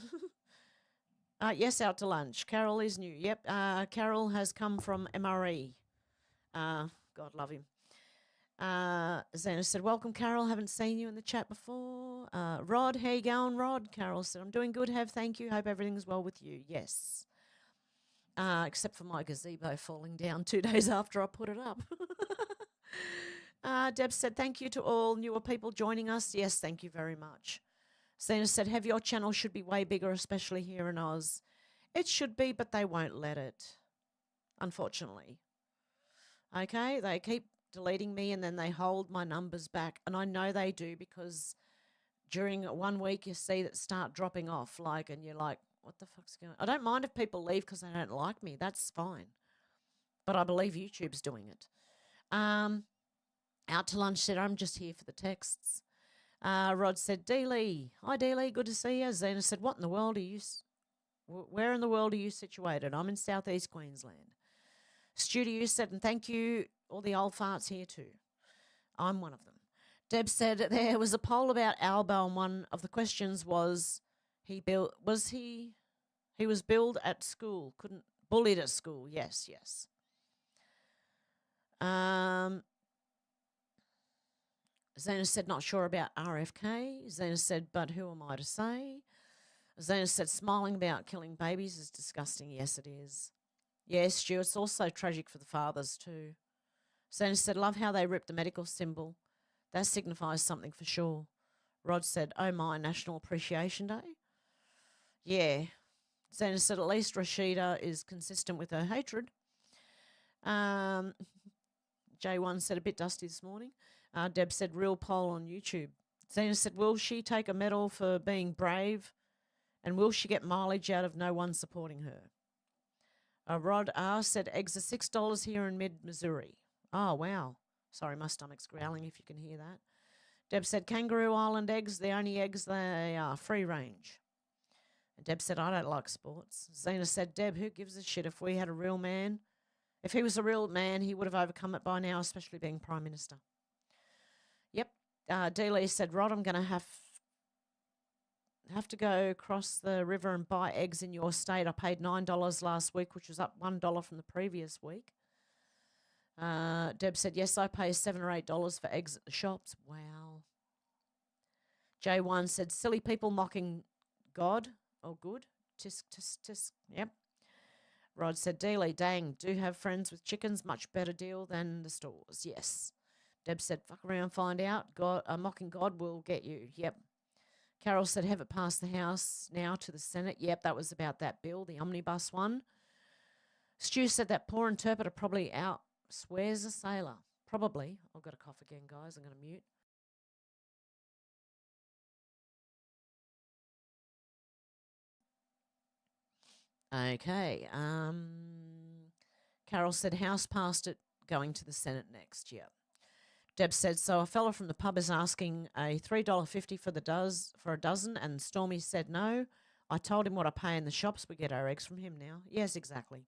Yes, out to lunch. Carol is new. Yep, Carol has come from MRE. God love him. Zena said, welcome, Carol. Haven't seen you in the chat before. Rod, how you going, Rod? Carol said, I'm doing good, Hev, thank you. Hope everything's well with you. Yes. Except for my gazebo falling down 2 days after I put it up. Deb said, thank you to all newer people joining us. Yes, thank you very much. Zena said, Hev, your channel should be way bigger, especially here in Oz. It should be, but they won't let it, unfortunately. Okay, they keep deleting me and then they hold my numbers back. And I know they do because during 1 week you see that start dropping off, and you're like, what the fuck's going on? I don't mind if people leave because they don't like me. That's fine. But I believe YouTube's doing it. Out to lunch said, I'm just here for the texts. Rod said, Dealey. Hi, Dealey. Good to see you. Zena said, what in the world are you... Where in the world are you situated? I'm in southeast Queensland. Studio said, and thank you, all the old farts here too. I'm one of them. Deb said there was a poll about Albo, and one of the questions was he was billed at school, bullied at school. Yes. Zena said not sure about RFK. Zena said, but who am I to say? Zena said smiling about killing babies is disgusting. Yes, it is. Yes, Stu, it's also tragic for the fathers too. Zena said, love how they ripped the medical symbol. That signifies something for sure. Rod said, oh my, National Appreciation Day? Yeah. Zena said, at least Rashida is consistent with her hatred. J1 said, a bit dusty this morning. Deb said, real poll on YouTube. Zena said, will she take a medal for being brave? And will she get mileage out of no one supporting her? Rod R said, eggs are $6 here in mid-Missouri. Oh, wow. Sorry, my stomach's growling if you can hear that. Deb said, Kangaroo Island eggs, the only eggs they are, free range. And Deb said, I don't like sports. Zena said, Deb, who gives a shit if we had a real man? If he was a real man, he would have overcome it by now, especially being Prime Minister. Yep. Dealey said, Rod, I'm going to have to go across the river and buy eggs in your state. I paid $9 last week, which was up $1 from the previous week. Deb said, yes, I pay $7 or $8 for eggs at the shops. Wow. J1 said, silly people mocking God. Oh, good. Tisk, tisk, tisk. Yep. Rod said, Dealey, dang, do have friends with chickens. Much better deal than the stores. Yes. Deb said, fuck around, find out. God, mocking God will get you. Yep. Carol said, have it passed the House now to the Senate. Yep, that was about that bill, the omnibus one. Stu said that poor interpreter probably swears a sailor. Probably. I've got a cough again, guys. I'm going to mute. Okay. Carol said, House passed it, going to the Senate next year. Deb said, so a fella from the pub is asking a $3.50 for a dozen, and Stormy said no. I told him what I pay in the shops. We get our eggs from him now. Yes, exactly.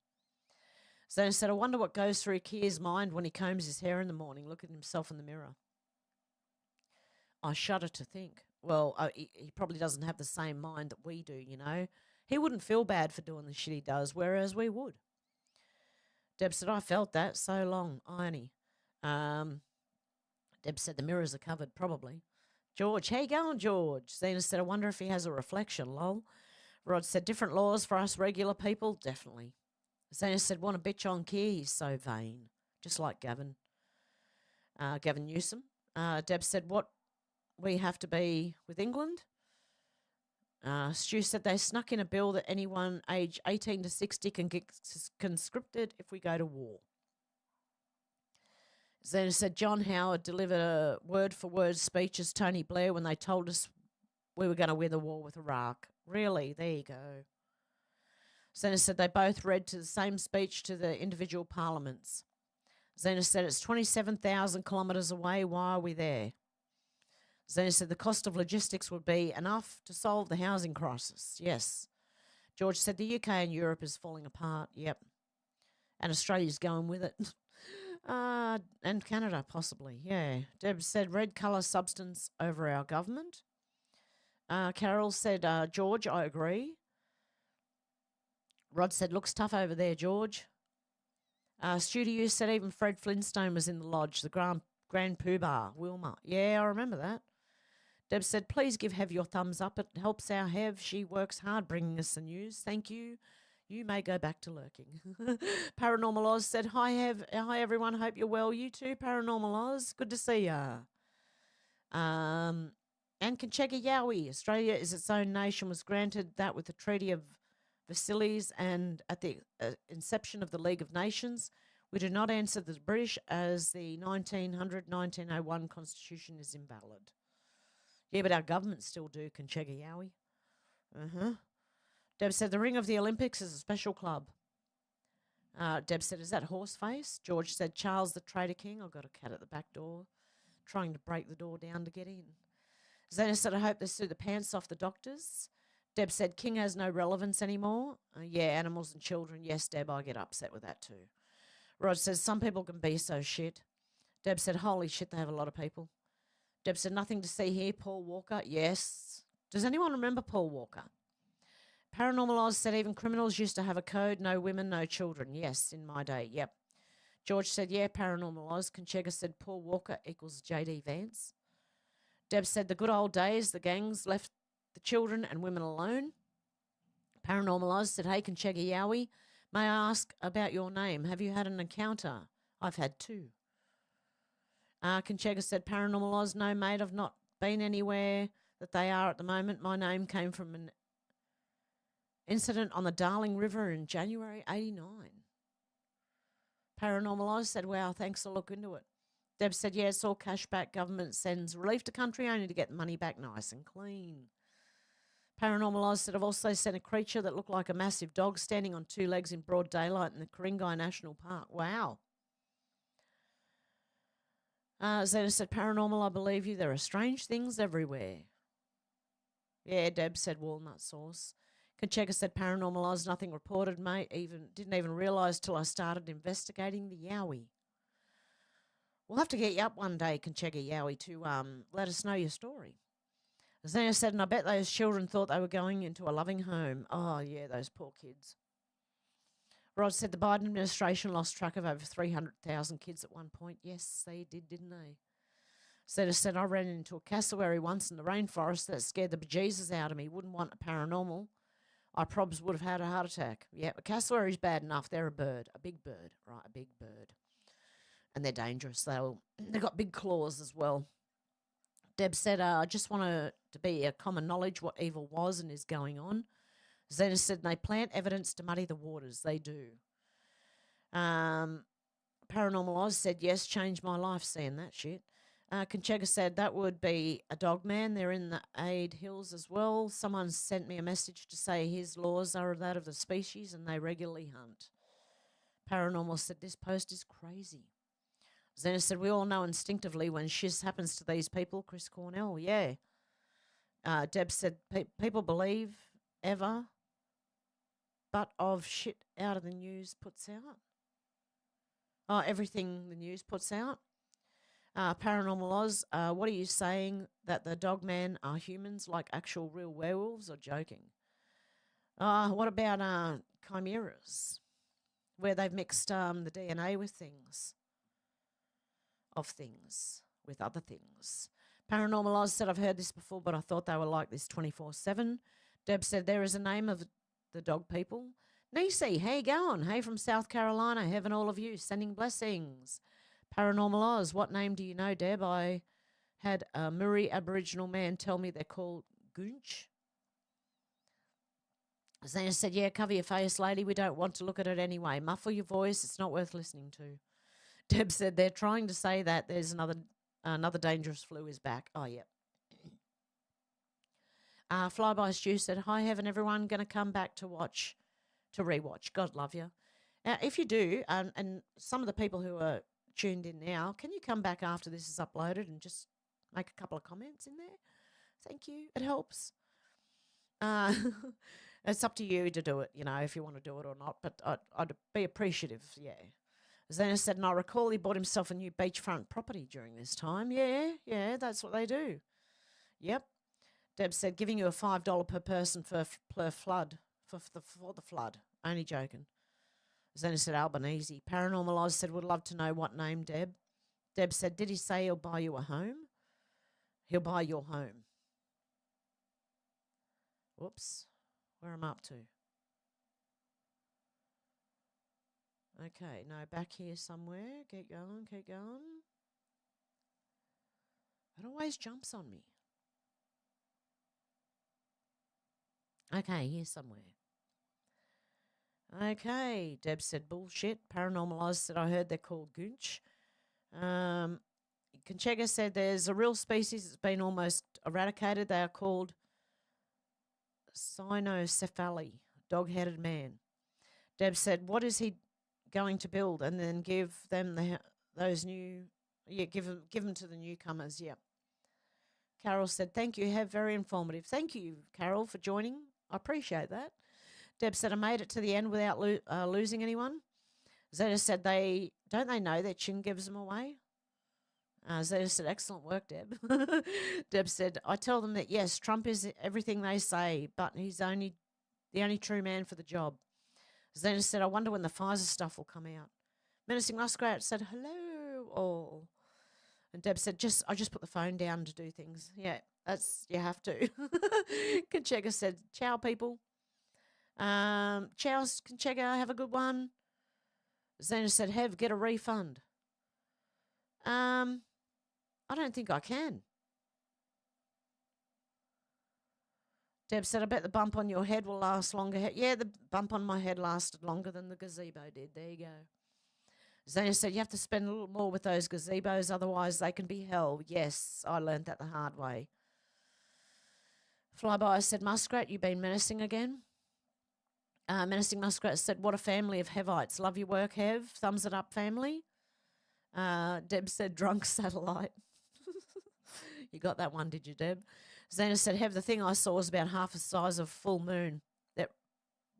Zena said, I wonder what goes through Keir's mind when he combs his hair in the morning, look at himself in the mirror. I shudder to think. Well, he probably doesn't have the same mind that we do, you know. He wouldn't feel bad for doing the shit he does, whereas we would. Deb said, I felt that so long. Irony. Deb said, the mirrors are covered, probably. George, how you going, George? Zena said, I wonder if he has a reflection, lol. Rod said, different laws for us regular people? Definitely. Zena said, want a bitch on Keir? He's so vain. Just like Gavin. Gavin Newsom. Deb said, what we have to be with England? Stu said they snuck in a bill that anyone age 18 to 60 can get conscripted if we go to war. Zena said John Howard delivered a word-for-word speech as Tony Blair when they told us we were going to win the war with Iraq. Really? There you go. Zena said they both read to the same speech to the individual parliaments. Zena said it's 27,000 kilometres away. Why are we there? Zena said the cost of logistics would be enough to solve the housing crisis. Yes. George said the UK and Europe is falling apart. Yep. And Australia's going with it. And Canada, possibly. Yeah. Deb said red colour substance over our government. Carol said, George, I agree. Rod said, looks tough over there, George. Studio said even Fred Flintstone was in the lodge, the Grand Poobah, Wilma. Yeah, I remember that. Deb said, please give Hev your thumbs up. It helps our Hev. She works hard bringing us the news. Thank you. You may go back to lurking. Paranormal Oz said, hi, Hev. Hi, everyone. Hope you're well. You too, Paranormal Oz. Good to see ya. And Kanchega Yowie. Australia is its own nation, was granted that with the Treaty of Versailles and at the inception of the League of Nations. We do not answer the British as the 1901 Constitution is invalid. Yeah, but our government still do, Kanchega Yowie. Deb said the Ring of the Olympics is a special club. Deb said, is that Horseface? George said, Charles the Trader King. I've got a cat at the back door trying to break the door down to get in. Zena said, I hope they sue the pants off the doctors. Deb said, King has no relevance anymore. Yeah, animals and children. Yes, Deb, I get upset with that too. Rod says, some people can be so shit. Deb said, holy shit, they have a lot of people. Deb said, nothing to see here, Paul Walker. Yes. Does anyone remember Paul Walker? Paranormal Oz said even criminals used to have a code, no women, no children. Yes, in my day, yep. George said, yeah, Paranormal Oz. Conchega said, Paul Walker equals J.D. Vance. Deb said, the good old days, the gangs left the children and women alone. Paranormal Oz said, hey, Conchega Yowie, may I ask about your name? Have you had an encounter? I've had two. Conchega said, Paranormal Oz, no, mate, I've not been anywhere that they are at the moment. My name came from an incident on the Darling River in January 89. Paranormal Oz said, wow, thanks, I'll look into it. Deb said, yeah, it's all cash back. Government sends relief to country only to get the money back nice and clean. Paranormal Oz said, I've also seen a creature that looked like a massive dog standing on two legs in broad daylight in the Ku-ring-gai National Park. Wow. Zena said, Paranormal, I believe you. There are strange things everywhere. Yeah, Deb said, walnut sauce. Conchega said, Paranormal Oz, nothing reported, mate. Didn't even realise till I started investigating the Yowie. We'll have to get you up one day, Conchega Yowie, to let us know your story. Zena said, and I bet those children thought they were going into a loving home. Oh, yeah, those poor kids. Rod said the Biden administration lost track of over 300,000 kids at one point. Yes, they did, didn't they? Zena said, I ran into a cassowary once in the rainforest that scared the bejesus out of me. Wouldn't want a paranormal. I probs would have had a heart attack. Yeah, a cassowary's bad enough. They're a bird, a big bird, right, a big bird. And they're dangerous. They've got big claws as well. Deb said, I just want to be a common knowledge what evil was and is going on. Zena said, they plant evidence to muddy the waters. They do. Paranormal Oz said, yes, changed my life seeing that shit. Conchega said, that would be a dog man. They're in the Aid Hills as well. Someone sent me a message to say his laws are that of the species and they regularly hunt. Paranormal said, this post is crazy. Zena said, we all know instinctively when shiz happens to these people. Chris Cornell, yeah. Deb said, people believe ever, but of shit out of the news puts out. Oh, everything the news puts out. Paranormal Oz, what are you saying, that the dog men are humans like actual real werewolves, or joking? What about chimeras, where they've mixed the DNA with things? Of things with other things. Paranormal Oz said, I've heard this before, but I thought they were like this 24/7. Deb said, there is a name of the dog people. Nisi, how you going? Hey, from South Carolina. Heaven all of you. Sending blessings. Paranormal Oz, what name do you know, Deb? I had a Murray Aboriginal man tell me they're called Goonch. Zena said, yeah, cover your face, lady. We don't want to look at it anyway. Muffle your voice. It's not worth listening to. Deb said they're trying to say that there's another dangerous flu is back. Oh, yep. Flyby Stu said, hi, Heaven, everyone. Going to come back to rewatch. God love you. If you do, and some of the people who are tuned in now, can you come back after this is uploaded and just make a couple of comments in there? Thank you. It helps. It's up to you to do it, if you want to do it or not, but I'd be appreciative, yeah. Zena said, and I recall he bought himself a new beachfront property during this time. Yeah, that's what they do. Yep. Deb said, giving you a $5 per person per flood, for the flood. Only joking. Zena said, Albanese. Paranormal Oz said, would love to know what name, Deb. Deb said, did he say he'll buy you a home? He'll buy your home. Whoops. Where am I up to? Okay, no, back here somewhere. Keep going. It always jumps on me. Okay, here somewhere. Okay, Deb said, bullshit. Paranormal Oz said, I heard they're called Goonch. Conchega said, there's a real species that's been almost eradicated. They are called cynocephaly, dog-headed man. Deb said, what is he going to build, and then give them those new, give them to the newcomers. Yeah. Carol said, thank you, Hev, very informative. Thank you, Carol, for joining. I appreciate that. Deb said, I made it to the end without losing anyone. Zeta said, don't they know that Chin gives them away? Zeta said, excellent work, Deb. Deb said, I tell them that, yes, Trump is everything they say, but he's the only true man for the job. Zeta said, I wonder when the Pfizer stuff will come out. Menacing Muskrat said, hello, all. And Deb said, I just put the phone down to do things. Yeah, you have to. Kanchega said, ciao, people. Ciao, Kanchega, have a good one. Zena said, Hev, get a refund. I don't think I can. Deb said, I bet the bump on your head will last longer. Yeah, the bump on my head lasted longer than the gazebo did. There you go. Zena said, you have to spend a little more with those gazebos, otherwise they can be hell. Yes, I learned that the hard way. Flyby said, Muskrat, you've been menacing again. Menacing Muskrat said, what a family of Hevites. Love your work, Hev. Thumbs it up, family. Deb said, drunk satellite. You got that one, did you, Deb? Zena said, Hev, the thing I saw was about half the size of full moon. That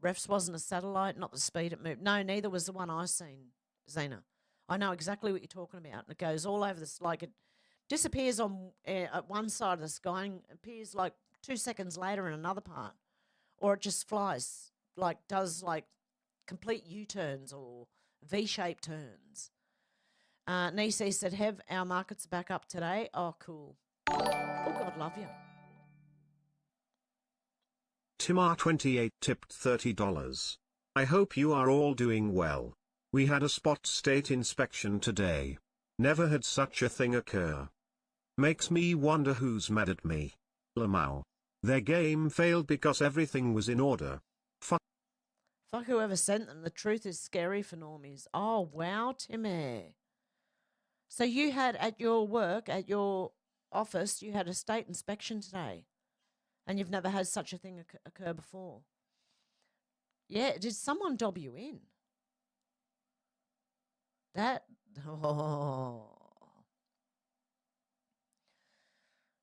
refs wasn't a satellite, not the speed it moved. No, neither was the one I seen. Zena, I know exactly what you're talking about. And it goes all over this, like it disappears on at one side of the sky and appears like 2 seconds later in another part. Or it just flies, does complete U-turns or V-shaped turns. Nisi said, Hev, our markets are back up today. Oh, cool. Oh, God, love you. Timar28 tipped $30. I hope you are all doing well. We had a spot state inspection today. Never had such a thing occur. Makes me wonder who's mad at me. Lamau. Their game failed because everything was in order. Fuck whoever sent them. The truth is scary for normies. Oh, wow, Timmy. So you had at your work, at your office, you had a state inspection today. And you've never had such a thing occur before. Yeah, did someone dob you in?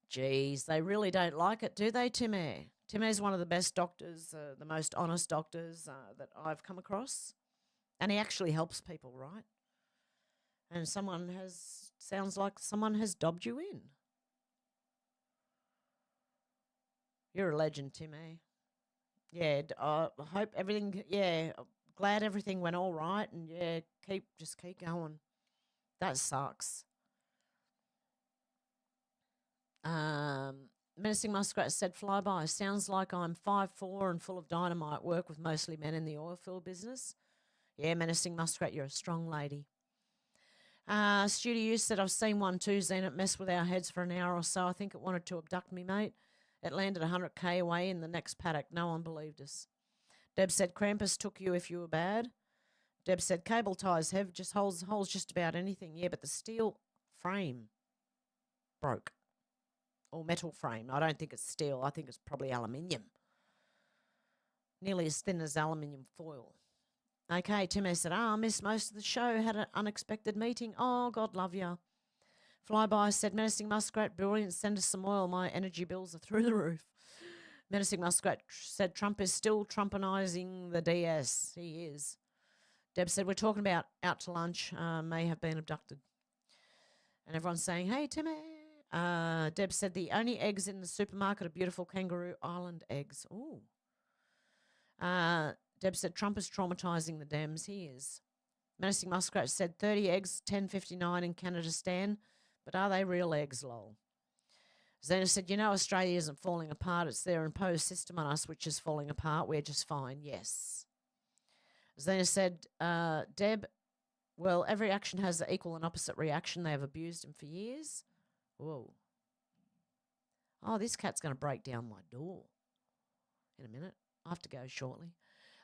Geez, they really don't like it, do they, Timmy? Timmy's one of the best doctors, the most honest doctors that I've come across. And he actually helps people, right? And sounds like someone has dobbed you in. You're a legend, Timmy. Yeah, I hope everything, glad everything went all right, and just keep going. That sucks. Menacing Muskrat said, Flyby, sounds like I'm 5'4" and full of dynamite, work with mostly men in the oil field business. Yeah, Menacing Muskrat, you're a strong lady. Studio said, I've seen one too, Zenit messed with our heads for an hour or so. I think it wanted to abduct me, mate. It landed 100k away in the next paddock. No one believed us. Deb said, Krampus took you if you were bad. Deb said, cable ties have just holds just about anything. Yeah, but the steel frame broke. Or metal frame. I don't think it's steel. I think it's probably aluminium. Nearly as thin as aluminium foil. Okay, Timmy said, I missed most of the show. Had an unexpected meeting. Oh, God love you. Flyby said, Menacing Muskrat, brilliant, send us some oil. My energy bills are through the roof. Menacing Muskrat said, Trump is still Trumpanizing the DS. He is. Deb said, we're talking about out to lunch, may have been abducted. And everyone's saying, hey, Timmy. Deb said, the only eggs in the supermarket are beautiful Kangaroo Island eggs. Ooh. Deb said, Trump is traumatizing the Dems. He is. Menacing Muskrat said, 30 eggs, 10.59 in Canada Stan. But are they real eggs, lol? Zena said, Australia isn't falling apart. It's their imposed system on us, which is falling apart. We're just fine. Yes. Zena said, Deb, well, every action has the equal and opposite reaction. They have abused him for years. Whoa. Oh, this cat's going to break down my door in a minute. I have to go shortly.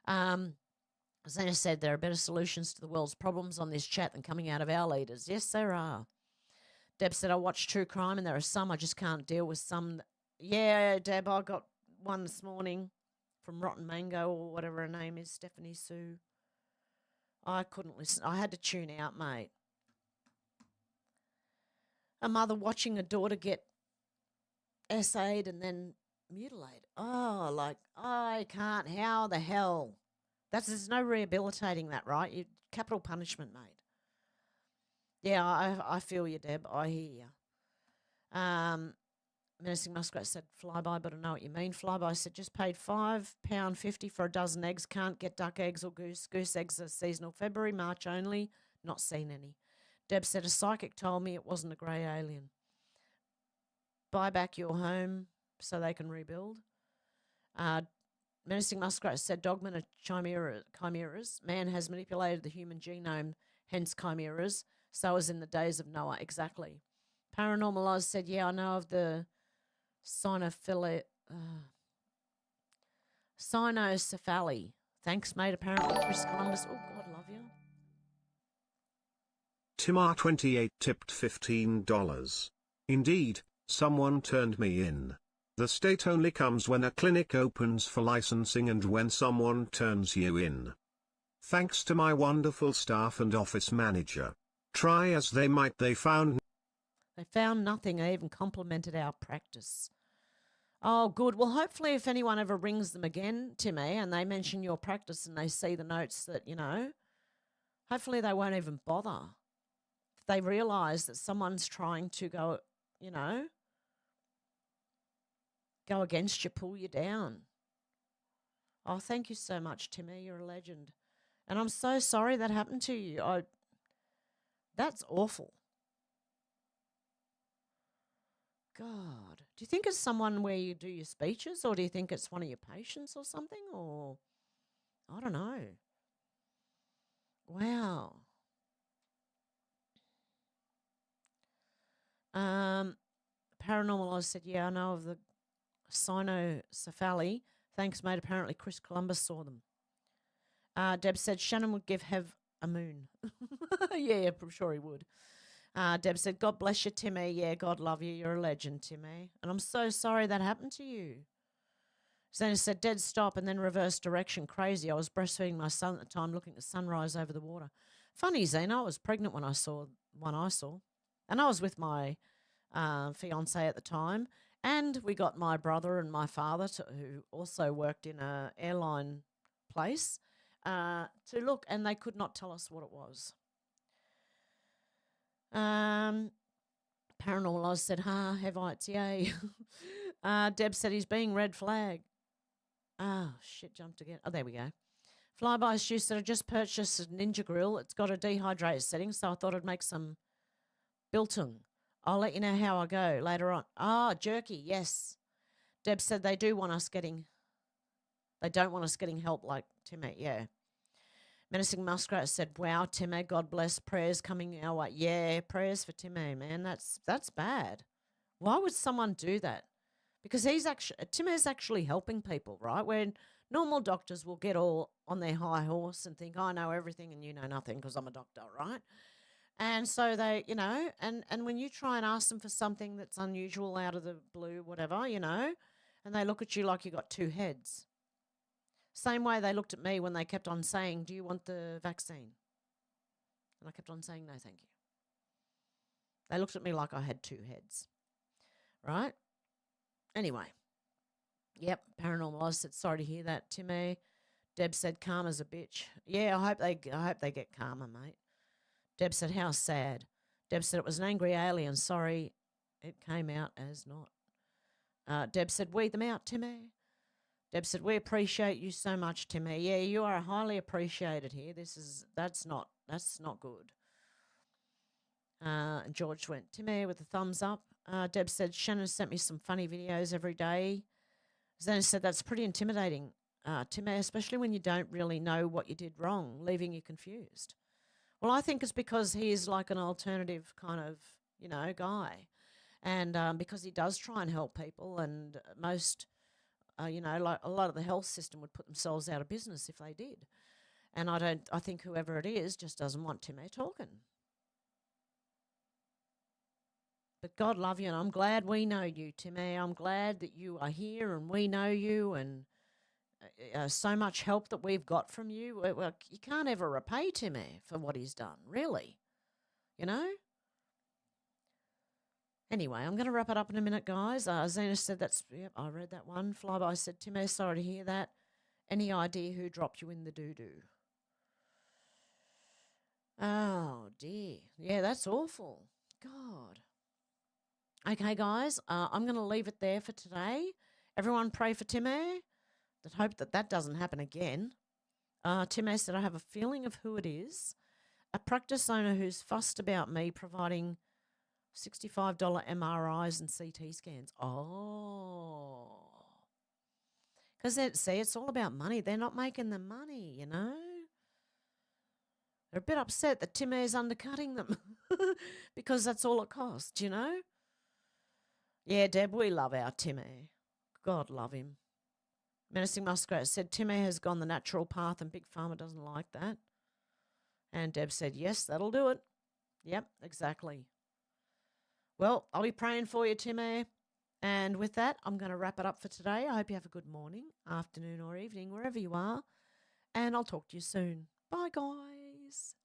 Zena said, there are better solutions to the world's problems on this chat than coming out of our leaders. Yes, there are. Deb said, I watch true crime and there are some I just can't deal with. Some. Yeah, Deb, I got one this morning from Rotten Mango or whatever her name is, Stephanie Sue. I couldn't listen. I had to tune out, mate. A mother watching a daughter get essayed and then mutilated. Oh, like, I can't. How the hell? There's no rehabilitating that, right? Capital punishment, mate. Yeah, I feel you, Deb. I hear you. Menacing Muskrat said flyby, but I know what you mean. Flyby said just paid £5.50 for a dozen eggs. Can't get duck eggs or goose. Goose eggs are seasonal. February, March only. Not seen any. Deb said a psychic told me it wasn't a grey alien. Buy back your home so they can rebuild. Menacing Muskrat said dogmen are chimeras. Man has manipulated the human genome, hence chimeras. So as in the days of Noah. Exactly. Paranormal Oz said, yeah, I know of the cynocephaly. Thanks, mate. Apparently, Chris Columbus. Oh, God love you. Timar28 tipped $15. Indeed, someone turned me in. The state only comes when a clinic opens for licensing and when someone turns you in. Thanks to my wonderful staff and office manager. Try as they might, they found nothing. They even complimented our practice. Oh, good. Well, hopefully if anyone ever rings them again, Timmy, and they mention your practice and they see the notes that, hopefully they won't even bother. If they realise that someone's trying to go against you, pull you down. Oh, thank you so much, Timmy. You're a legend. And I'm so sorry that happened to you. That's awful. God. Do you think it's someone where you do your speeches, or do you think it's one of your patients or something? Or I don't know. Wow. Paranormal Oz said, yeah, I know of the cynocephaly. Thanks, mate. Apparently Chris Columbus saw them. Deb said Shannon would give Hev a moon. Yeah, I'm sure he would. Deb said, God bless you, Timmy. Yeah, God love you. You're a legend, Timmy. And I'm so sorry that happened to you. Zena said, dead stop and then reverse direction. Crazy. I was breastfeeding my son at the time, looking at the sunrise over the water. Funny, Zena. I was pregnant when I saw one I saw. And I was with my fiance at the time. And we got my brother and my father, who also worked in an airline place, to look, and they could not tell us what it was. Paranormal Oz said, Hevites, yay. Deb said he's being red flag. Oh, shit, jumped again. Oh, there we go. Flyby Stu said, I just purchased a Ninja Grill. It's got a dehydrate setting, so I thought I'd make some biltong. I'll let you know how I go later on. Jerky, yes. Deb said they don't want us getting help like Timmy, yeah. Menacing Muskrat said, wow, Timmy, God bless, prayers coming our way. Yeah, prayers for Timmy, man. That's bad. Why would someone do that? Because Timmy's actually helping people, right? Where normal doctors will get all on their high horse and think, I know everything and you know nothing because I'm a doctor, right? And so they, and when you try and ask them for something that's unusual out of the blue, whatever, and they look at you like you got two heads. Same way they looked at me when they kept on saying, do you want the vaccine? And I kept on saying, no, thank you. They looked at me like I had two heads, right? Anyway, yep, Paranormal Oz said, sorry to hear that, Timmy. Deb said, karma's a bitch. Yeah, I hope they get karma, mate. Deb said, how sad. Deb said, it was an angry alien. Sorry, it came out as not. Deb said, weed them out, Timmy. Deb said, we appreciate you so much, Timmy. Yeah, you are highly appreciated here. That's not good. And George went, Timmy, with a thumbs up. Deb said, Shannon sent me some funny videos every day. Zena said, that's pretty intimidating, Timmy, especially when you don't really know what you did wrong, leaving you confused. Well, I think it's because he's like an alternative kind of, guy. And because he does try and help people, and most, like a lot of the health system would put themselves out of business if they did. And I think whoever it is just doesn't want Timmy talking. But God love you, and I'm glad we know you, Timmy. I'm glad that you are here and we know you, and so much help that we've got from you. Well, you can't ever repay Timmy for what he's done, really. You know? Anyway, I'm going to wrap it up in a minute, guys. Zena said yep, I read that one. Flyby said, Timmy, sorry to hear that. Any idea who dropped you in the doo-doo? Oh, dear. Yeah, that's awful. God. Okay, guys, I'm going to leave it there for today. Everyone pray for Timmy. That hope that doesn't happen again. Timmy said, I have a feeling of who it is. A practice owner who's fussed about me providing $65 MRIs and CT scans. Oh. Because, see, it's all about money. They're not making the money, you know. They're a bit upset that Timmy's undercutting them because that's all it costs, you know. Yeah, Deb, we love our Timmy. God love him. Menacing Muskrat said, Timmy has gone the natural path and Big Pharma doesn't like that. And Deb said, yes, that'll do it. Yep, exactly. Well, I'll be praying for you, Timmy. And with that, I'm going to wrap it up for today. I hope you have a good morning, afternoon or evening, wherever you are. And I'll talk to you soon. Bye, guys.